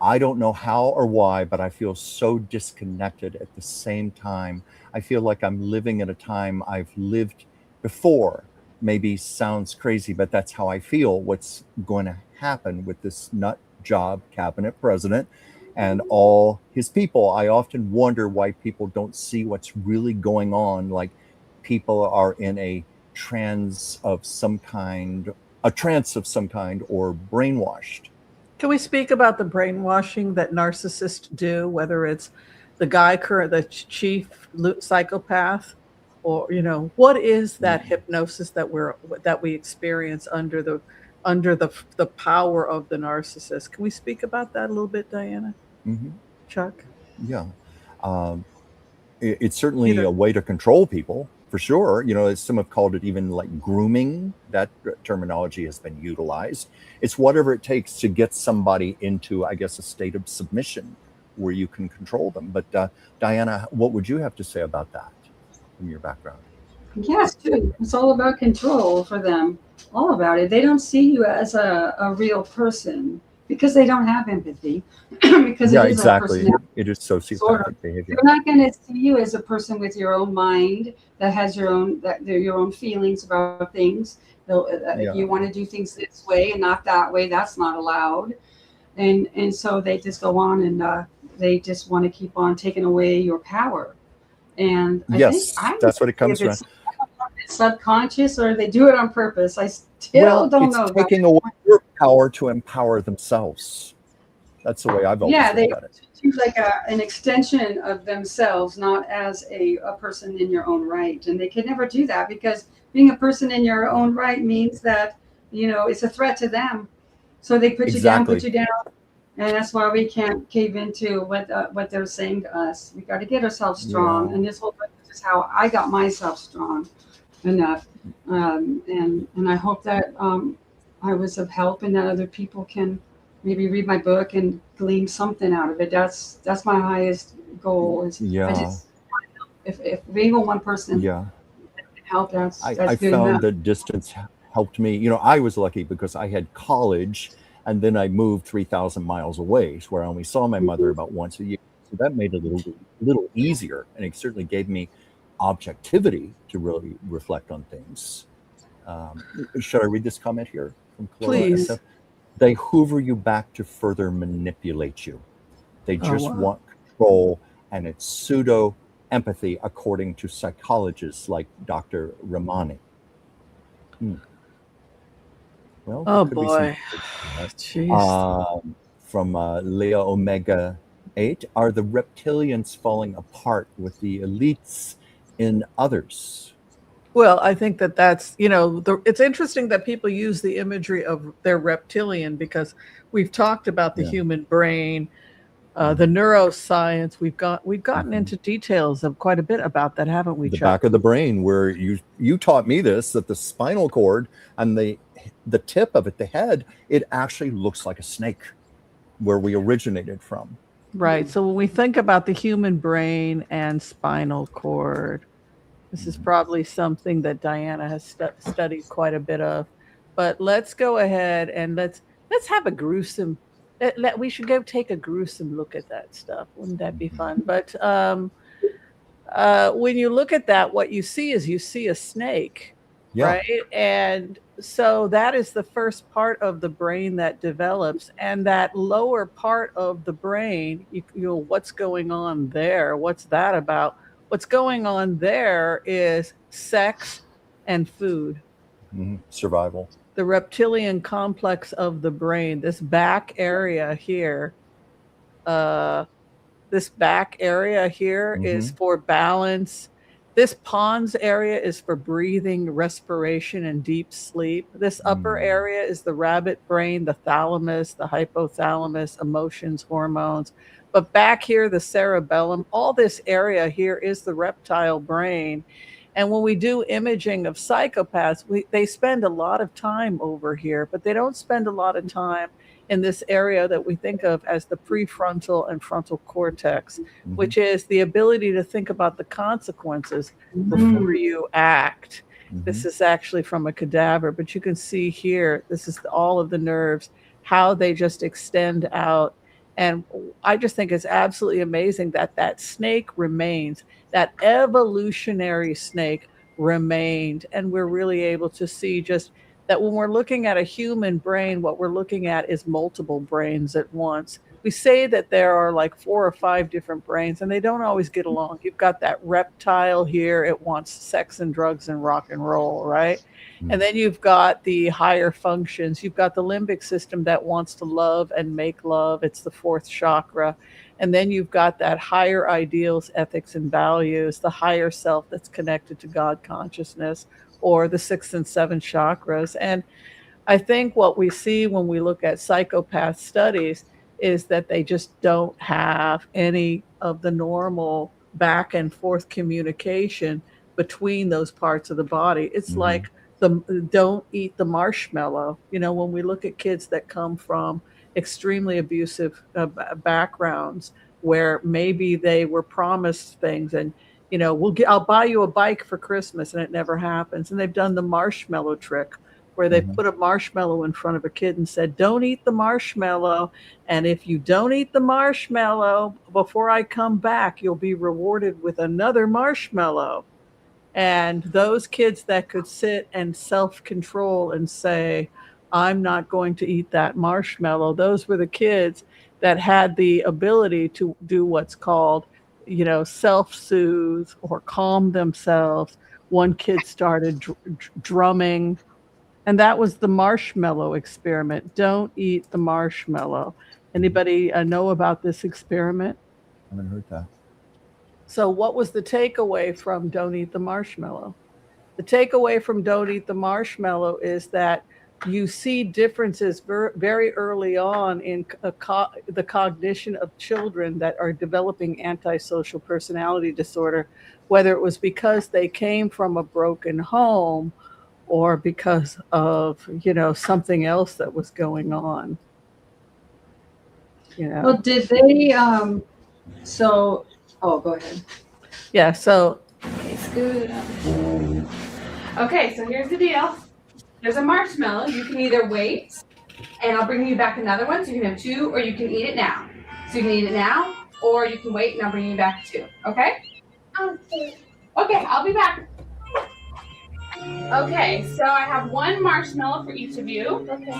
Speaker 1: I don't know how or why, but I feel so disconnected at the same time. I feel like I'm living at a time I've lived before. Maybe sounds crazy, but that's how I feel. What's going to happen with this nut job cabinet president and all his people? I often wonder why people don't see what's really going on. Like people are in a trance of some kind, or brainwashed.
Speaker 3: Can we speak about the brainwashing that narcissists do, whether it's the guy, the chief psychopath, or what is that hypnosis that we experience under the power of the narcissist? Can we speak about that a little bit, Diana? Chuck?
Speaker 1: Yeah. It's certainly a way to control people, for sure. Some have called it even like grooming. That terminology has been utilized. It's whatever it takes to get somebody into, I guess, a state of submission where you can control them. But Diana, what would you have to say about that from your background?
Speaker 8: Yes, too. It's all about control for them. All about it. They don't see you as a real person because they don't have empathy. Because it is
Speaker 1: exactly. It is sociopathic behavior.
Speaker 8: They're not going to see you as a person with your own mind that has your own feelings about things. If you want to do things this way and not that way, that's not allowed. And so they just go on and they just want to keep on taking away your power. And I think
Speaker 1: that's what it comes from.
Speaker 8: Subconscious, or they do it on purpose. I still don't know.
Speaker 1: It's taking away your power to empower themselves. That's the way I've always looked at it.
Speaker 8: Seems like an extension of themselves, not as a person in your own right. And they can never do that because being a person in your own right means that it's a threat to them. So they put you down, and that's why we can't cave into what they're saying to us. We got to get ourselves strong, and this whole book is how I got myself strong enough. And I hope that I was of help, and that other people can maybe read my book and glean something out of it. That's my highest goal. If even one person can help, that's
Speaker 1: I
Speaker 8: good
Speaker 1: found
Speaker 8: enough.
Speaker 1: that distance helped me. I was lucky because I had college, and then I moved 3,000 miles away, where I only saw my mother about once a year. So that made it a little easier, and it certainly gave me objectivity to really reflect on things. Should I read this comment here from Chloe?
Speaker 3: Please.
Speaker 1: They hoover you back to further manipulate you. They just want control, and it's pseudo empathy, according to psychologists like Dr. Ramani. Well,
Speaker 3: oh boy.
Speaker 1: From Leah Omega 8, are the reptilians falling apart with the elites in others?
Speaker 3: Well, I think that's, it's interesting that people use the imagery of their reptilian because we've talked about the human brain The neuroscience, we've gotten into details of quite a bit about that, haven't we,
Speaker 1: The
Speaker 3: Chuck?
Speaker 1: back of the brain, where you taught me this, that the spinal cord and the tip of it, the head, it actually looks like a snake, where we originated from.
Speaker 3: Right. So when we think about the human brain and spinal cord, this is probably something that Dianna has studied quite a bit of. But let's go ahead and let's have a gruesome. We should go take a gruesome look at that stuff. Wouldn't that be fun? But when you look at that, what you see is a snake, right? And so that is the first part of the brain that develops, and that lower part of the brain, you know, what's going on there? What's that about? What's going on there is sex and food.
Speaker 1: Survival.
Speaker 3: The reptilian complex of the brain, this back area here, is for balance. This pons area is for breathing, respiration, and deep sleep. This upper area is the rabbit brain, the thalamus, the hypothalamus, emotions, hormones. But back here, the cerebellum, all this area here is the reptile brain. And when we do imaging of psychopaths, they spend a lot of time over here, but they don't spend a lot of time in this area that we think of as the prefrontal and frontal cortex, which is the ability to think about the consequences before you act. This is actually from a cadaver, but you can see here, this is all of the nerves, how they just extend out. And I just think it's absolutely amazing that that snake remains, that evolutionary snake remained. And we're really able to see just that when we're looking at a human brain, what we're looking at is multiple brains at once. We say that there are like 4 or 5 different brains, and they don't always get along. You've got that reptile here. It wants sex and drugs and rock and roll, right? And then you've got the higher functions. You've got the limbic system that wants to love and make love. It's the 4th chakra. And then you've got that higher ideals, ethics, and values, the higher self that's connected to God consciousness, or the 6th and 7th chakras. And I think what we see when we look at psychopath studies is that they just don't have any of the normal back and forth communication between those parts of the body. It's like don't eat the marshmallow. You know, when we look at kids that come from extremely abusive backgrounds, where maybe they were promised things and, you know, I'll buy you a bike for Christmas, and it never happens. And they've done the marshmallow trick, where they put a marshmallow in front of a kid and said, don't eat the marshmallow. And if you don't eat the marshmallow before I come back, you'll be rewarded with another marshmallow. And those kids that could sit and self-control and say, I'm not going to eat that marshmallow, those were the kids that had the ability to do what's called, you know, self-soothe or calm themselves. One kid started drumming, and that was the marshmallow experiment. Don't eat the marshmallow. Anybody know about this experiment?
Speaker 1: I haven't heard that.
Speaker 3: So what was the takeaway from Don't Eat the Marshmallow? The takeaway from Don't Eat the Marshmallow is that you see differences very early on in the cognition of children that are developing antisocial personality disorder, whether it was because they came from a broken home or because of, you know, something else that was going on. You know?
Speaker 8: Well, did they, oh, go ahead.
Speaker 3: Yeah, so.
Speaker 9: Okay, scoot it up. Okay, so here's the deal. There's a marshmallow. You can either wait, and I'll bring you back another one, so you can have 2, or you can eat it now. So you can eat it now, or you can wait, and I'll bring you back 2. Okay? Okay. Okay, I'll be back. Okay, so I have 1 marshmallow for each of you. Okay.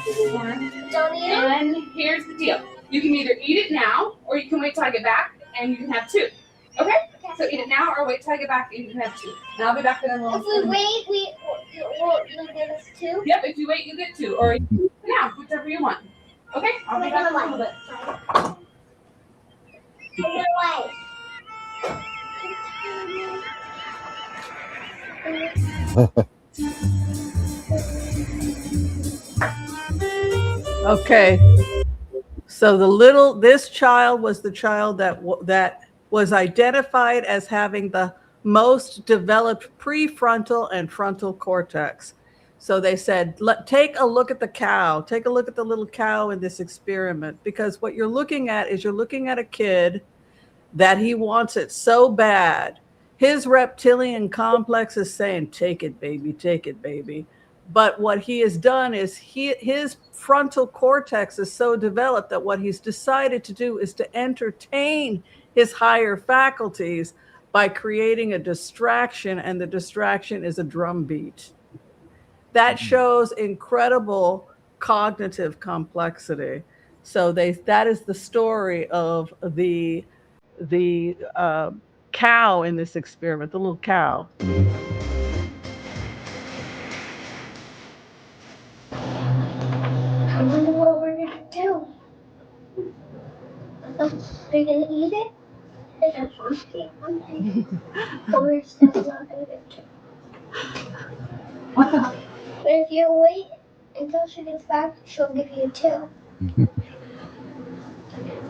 Speaker 9: Don't eat it. And here's the deal. You can either eat it now, or you can wait till I get back, and you can have 2. Okay? So eat it now, or wait till I get back, and you can have 2. And I'll be back in a little.
Speaker 10: If we wait, you'll give us 2?
Speaker 9: Yep, if you wait, you get 2. Or now, whichever you want. Okay? I'll be back in a little bit.
Speaker 3: Okay. So this child was the child that was identified as having the most developed prefrontal and frontal cortex. So they said, take a look at the cow. Take a look at the little cow in this experiment, because what you're looking at is you're looking at a kid that he wants it so bad. His reptilian complex is saying, take it, baby, take it, baby. But what he has done is his frontal cortex is so developed that what he's decided to do is to entertain his higher faculties by creating a distraction, and the distraction is a drum beat. That shows incredible cognitive complexity. So that is the story of the cow in this experiment, the little cow.
Speaker 10: I wonder what we're gonna do. We're gonna eat it? It's one thing. But we're still not gonna get to. What the? But if you wait until she gets back, she'll give you 2.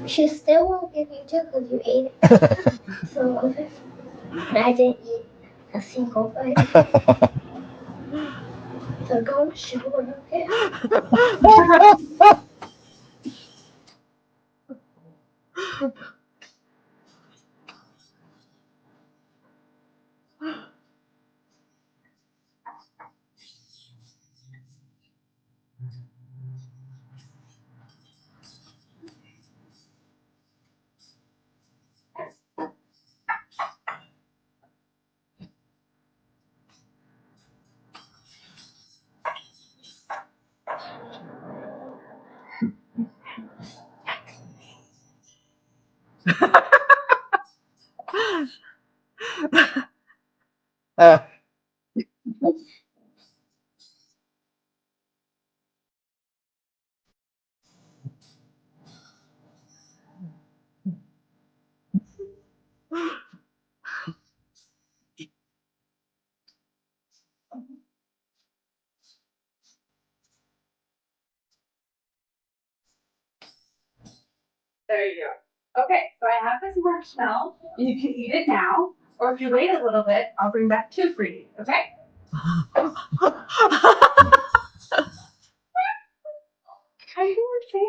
Speaker 10: She still won't give you 2 because you ate it. So I didn't eat a single bite. So don't show her, okay?
Speaker 9: There you go. Okay, so I have this marshmallow. You can eat it now, or if you wait a little bit, I'll bring back 2 for you. Okay? Are you Sam?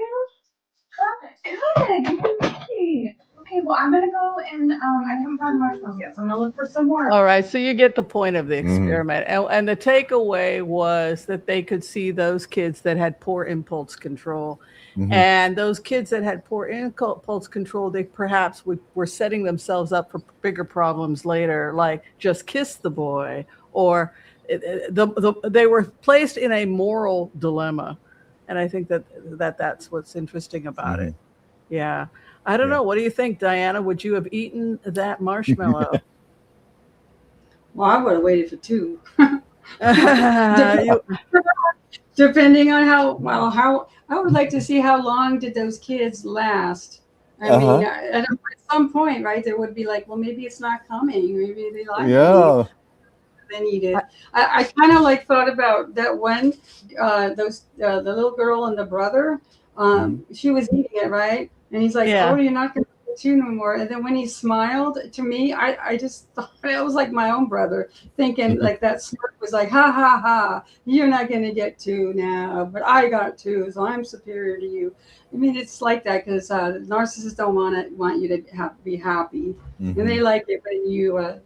Speaker 9: Good. Okay, well, I'm gonna go and I haven't found marshmallows yet, so I'm gonna look for some more.
Speaker 3: All right, so you get the point of the experiment. And the takeaway was that they could see those kids that had poor impulse control. And those kids that had poor impulse control, they perhaps were setting themselves up for bigger problems later, like just kiss the boy, or they were placed in a moral dilemma. And I think that's what's interesting about it. Yeah. I don't know. What do you think, Diana? Would you have eaten that marshmallow?
Speaker 8: Well, I would have waited for 2. Depending on how I would like to see how long did those kids last. I mean, at some point, right, there would be like, well, maybe it's not coming. Maybe they like it. Then eat it. I kind of like thought about that one, the little girl and the brother. She was eating it, right? And he's like, oh, you're not going to get 2 no more. And then when he smiled to me, I just thought it was like my own brother, thinking like that smirk was like, ha, ha, ha, you're not going to get 2 now, but I got 2, so I'm superior to you. I mean, it's like that because narcissists don't want you to be happy. And they like it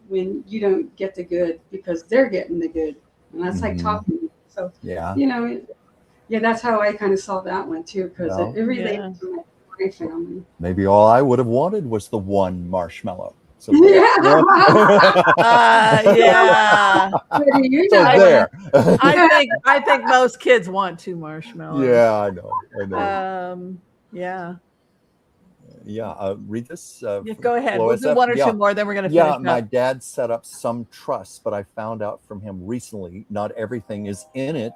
Speaker 8: when you don't get the good because they're getting the good. And that's like talking. So, that's how I kind of saw that one too, because it related to my family.
Speaker 1: Maybe all I would have wanted was the one marshmallow. So
Speaker 3: I think most kids want 2 marshmallows.
Speaker 1: Yeah, I know. Read this.
Speaker 3: Go ahead. We'll do 1 or 2 more, then we're going to finish up.
Speaker 1: My dad set up some trust, but I found out from him recently not everything is in it,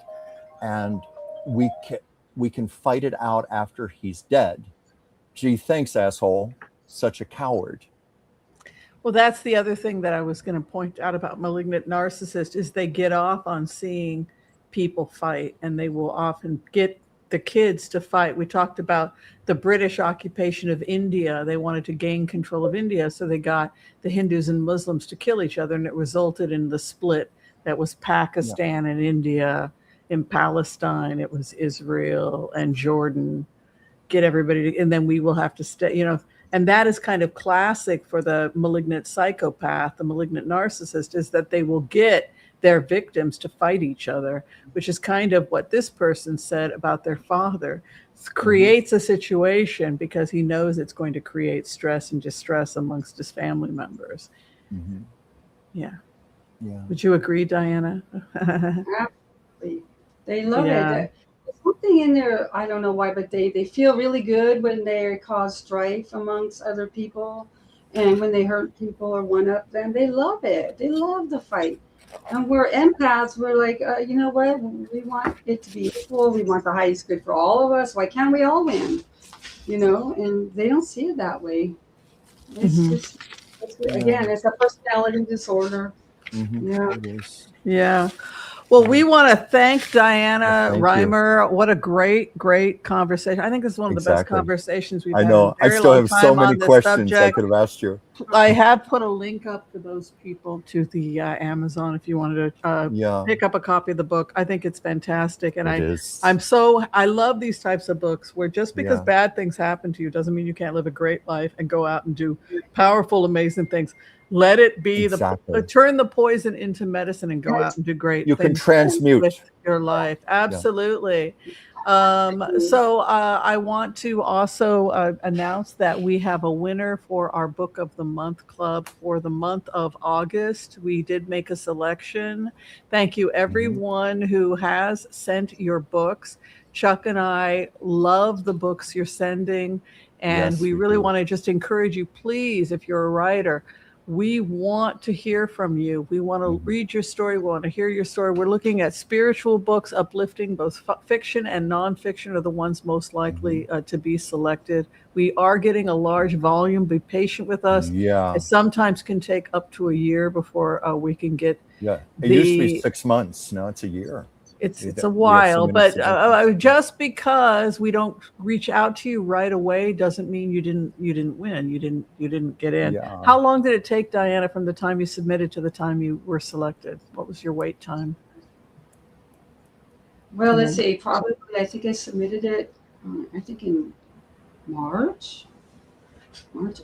Speaker 1: and we can fight it out after he's dead. Gee, thanks, asshole. Such a coward.
Speaker 3: Well, that's the other thing that I was going to point out about malignant narcissists is they get off on seeing people fight, and they will often get the kids to fight. We talked about the British occupation of India. They wanted to gain control of India, so they got the Hindus and Muslims to kill each other, and it resulted in the split that was Pakistan and India. In Palestine, it was Israel and Jordan. Get everybody to, and then we will have to stay, you know, and that is kind of classic for the malignant psychopath, the malignant narcissist, is that they will get their victims to fight each other, which is kind of what this person said about their father. It creates a situation because he knows it's going to create stress and distress amongst his family members. Yeah. Would you agree, Dianna?
Speaker 8: Absolutely. They love it. There's something in there, I don't know why, but they feel really good when they cause strife amongst other people, and when they hurt people or one up them, they love it. They love the fight. And we're empaths. We're like, you know what? We want it to be equal. We want the highest good for all of us. Why can't we all win? You know, and they don't see it that way. It's just, again, it's a personality disorder.
Speaker 3: Yeah. Well, we want to thank Dianna Reimer. What a great conversation. I think this is one of the best conversations we've had. I know.
Speaker 1: I still have so many questions I could have asked you.
Speaker 3: I have put a link up for those people to the Amazon if you wanted to pick up a copy of the book. I think it's fantastic. And I love these types of books where just because bad things happen to you doesn't mean you can't live a great life and go out and do powerful, amazing things. Let it be turn the poison into medicine and go out and do great things.
Speaker 1: You can transmute
Speaker 3: with your life. Absolutely. So I want to also announce that we have a winner for our Book of the Month Club for the month of August. We did make a selection. Thank you, everyone who has sent your books. Chuck and I love the books you're sending, and we really want to just encourage you, please, if you're a writer, we want to hear from you. We want to read your story. We want to hear your story. We're looking at spiritual books, uplifting, both fiction and nonfiction are the ones most likely to be selected. We are getting a large volume. Be patient with us. It sometimes can take up to a year before we can get.
Speaker 1: It used to be 6 months. Now it's a year.
Speaker 3: It's a while, but just because we don't reach out to you right away doesn't mean you didn't win. You didn't get in. How long did it take, Dianna, from the time you submitted to the time you were selected? What was your wait time?
Speaker 8: Well, let's see. Probably, I think I submitted it. I think in March,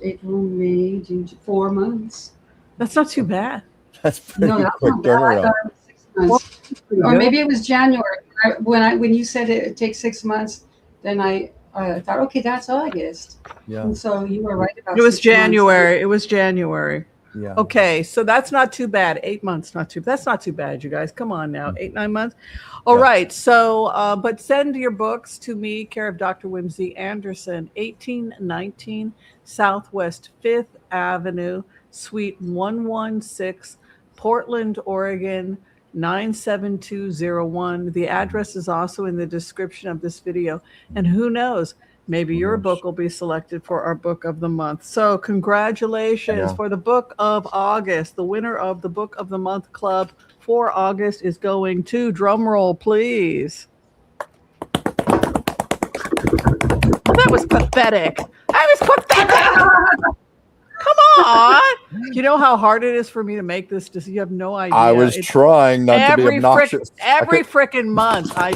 Speaker 8: April, May, June. 4 months.
Speaker 3: That's not too bad.
Speaker 1: That's pretty quick turnaround.
Speaker 8: Or maybe it was January. When you said it takes 6 months, then I thought, okay, that's August. And so you were right about.
Speaker 3: It was January. It was January.
Speaker 1: Yeah.
Speaker 3: Okay, so that's not too bad. 8 months, that's not too bad, you guys. Come on now, 8-9 months. All right. So, but send your books to me, care of Dr. Whimsy Anderson, 1819 Southwest 5th Avenue, Suite 116, Portland, Oregon. 97201. The address is also in the description of this video. And who knows, maybe your book will be selected for our Book of the Month. So congratulations for the Book of August. The winner of the Book of the Month Club for August is going to, drum roll, please. Well, that was pathetic. Come on. You know how hard it is for me to make this? You have no idea.
Speaker 1: I was trying not to be obnoxious.
Speaker 3: Every freaking month, I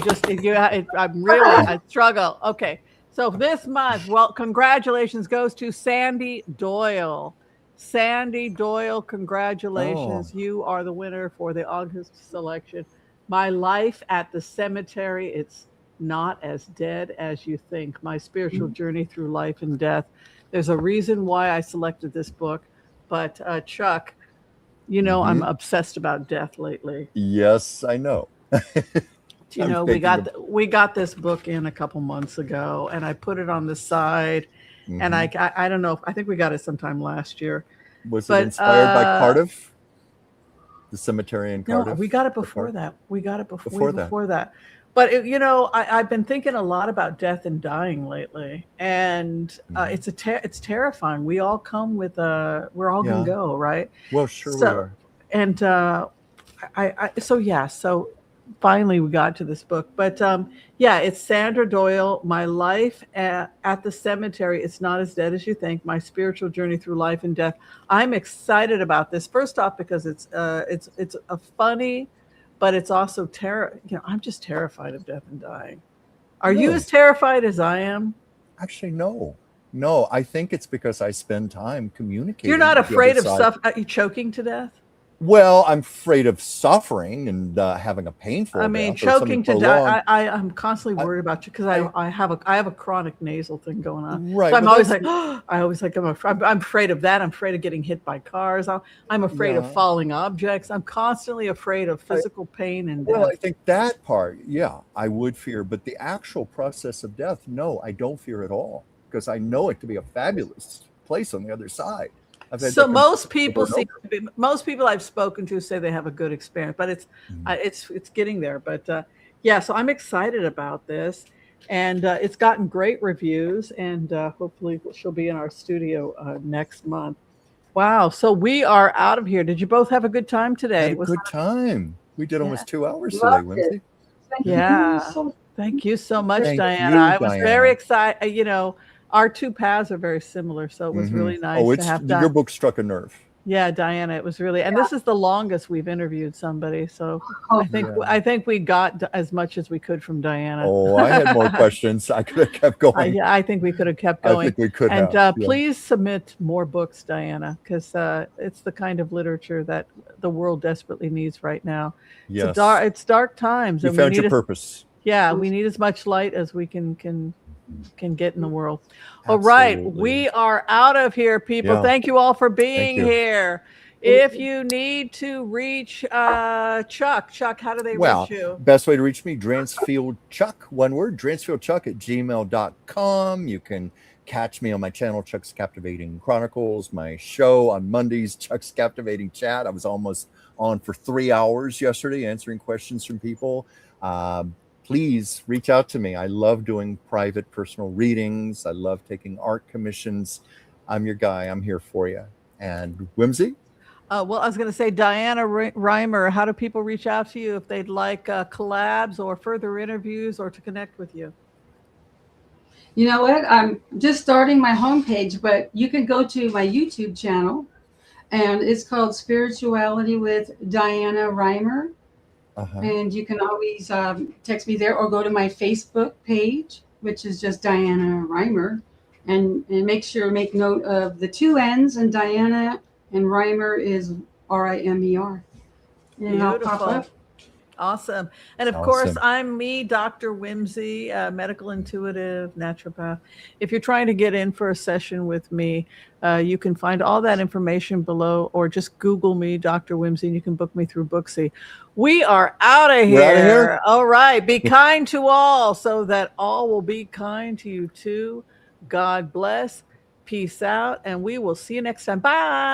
Speaker 3: struggle. Okay. So this month, well, congratulations goes to Sandy Doyle. Sandy Doyle, congratulations. You are the winner for the August selection. My Life at the Cemetery. It's not as dead as you think. My spiritual journey through life and death. There's a reason why I selected this book, but Chuck, you know, I'm obsessed about death lately.
Speaker 1: Yes, I know.
Speaker 3: You know, we got this book in a couple months ago, and I put it on the side, and I don't know. I think we got it sometime last year.
Speaker 1: Was it inspired by Cardiff? The cemetery in Cardiff?
Speaker 3: No, we got it before that. We got it before that. But I've been thinking a lot about death and dying lately, and it's terrifying. We all come with we're all gonna go, right?
Speaker 1: Well, sure we are.
Speaker 3: And so finally we got to this book. But yeah, it's Sandra Doyle, My Life at the Cemetery. It's Not as Dead as You Think, My Spiritual Journey Through Life and Death. I'm excited about this. First off, because it's a funny, but it's also I'm just terrified of death and dying. Are you as terrified as I am?
Speaker 1: Actually, no. No, I think it's because I spend time communicating.
Speaker 3: You're not afraid of choking to death?
Speaker 1: Well, I'm afraid of suffering and having a painful death.
Speaker 3: Choking to death. I'm constantly worried about you because I have a chronic nasal thing going on.
Speaker 1: Right.
Speaker 3: So I'm always like, I'm afraid of that. I'm afraid of getting hit by cars. I'm afraid of falling objects. I'm constantly afraid of physical pain and death.
Speaker 1: Well, I think that part, I would fear. But the actual process of death, no, I don't fear at all because I know it to be a fabulous place on the other side.
Speaker 3: So most people I've spoken to say they have a good experience, but it's getting there. But so I'm excited about this, and it's gotten great reviews, and hopefully she'll be in our studio next month. Wow! So we are out of here. Did you both have a good time today?
Speaker 1: Had a good time. We did almost 2 hours today, Whimsy.
Speaker 3: Thank you so much, Dianna. I was very excited. Our two paths are very similar, so it was really nice to have that.
Speaker 1: Your book struck a nerve.
Speaker 3: Yeah, Dianna, it was really, and this is the longest we've interviewed somebody. So I think we got as much as we could from Dianna.
Speaker 1: Oh, I had more questions. I could have kept going.
Speaker 3: I think we could have kept going.
Speaker 1: I think we could
Speaker 3: have. And please submit more books, Dianna, because it's the kind of literature that the world desperately needs right now.
Speaker 1: Yes.
Speaker 3: It's dark times.
Speaker 1: You found your purpose.
Speaker 3: Yeah, we need as much light as we can get in the world. All right, we are out of here, people. Yeah. Thank you all for being here. If you need to reach Chuck, how do they reach you?
Speaker 1: Best way to reach me, Dransfield Chuck, one word, dransfieldchuck@gmail.com. You can catch me on my channel, Chuck's Captivating Chronicles, my show on Mondays, Chuck's Captivating Chat. I was almost on for 3 hours yesterday answering questions from people. Please reach out to me. I love doing private personal readings. I love taking art commissions. I'm your guy. I'm here for you. And Whimsy?
Speaker 3: Well, I was going to say, Dianna Reimer, how do people reach out to you if they'd like collabs or further interviews or to connect with you?
Speaker 8: You know what? I'm just starting my homepage, but you can go to my YouTube channel, and it's called Spirituality with Dianna Reimer. And you can always text me there or go to my Facebook page, which is just Dianna Reimer, and make note of the 2 N's, and Dianna and Reimer is R-I-M-E-R. And I'll pop up.
Speaker 3: Awesome. And of course, I'm me, Dr. Whimsy, medical intuitive naturopath. If you're trying to get in for a session with me, you can find all that information below, or just Google me, Dr. Whimsy, and you can book me through Booksy. We are out of here. All right. Be kind to all so that all will be kind to you too. God bless. Peace out. And we will see you next time. Bye.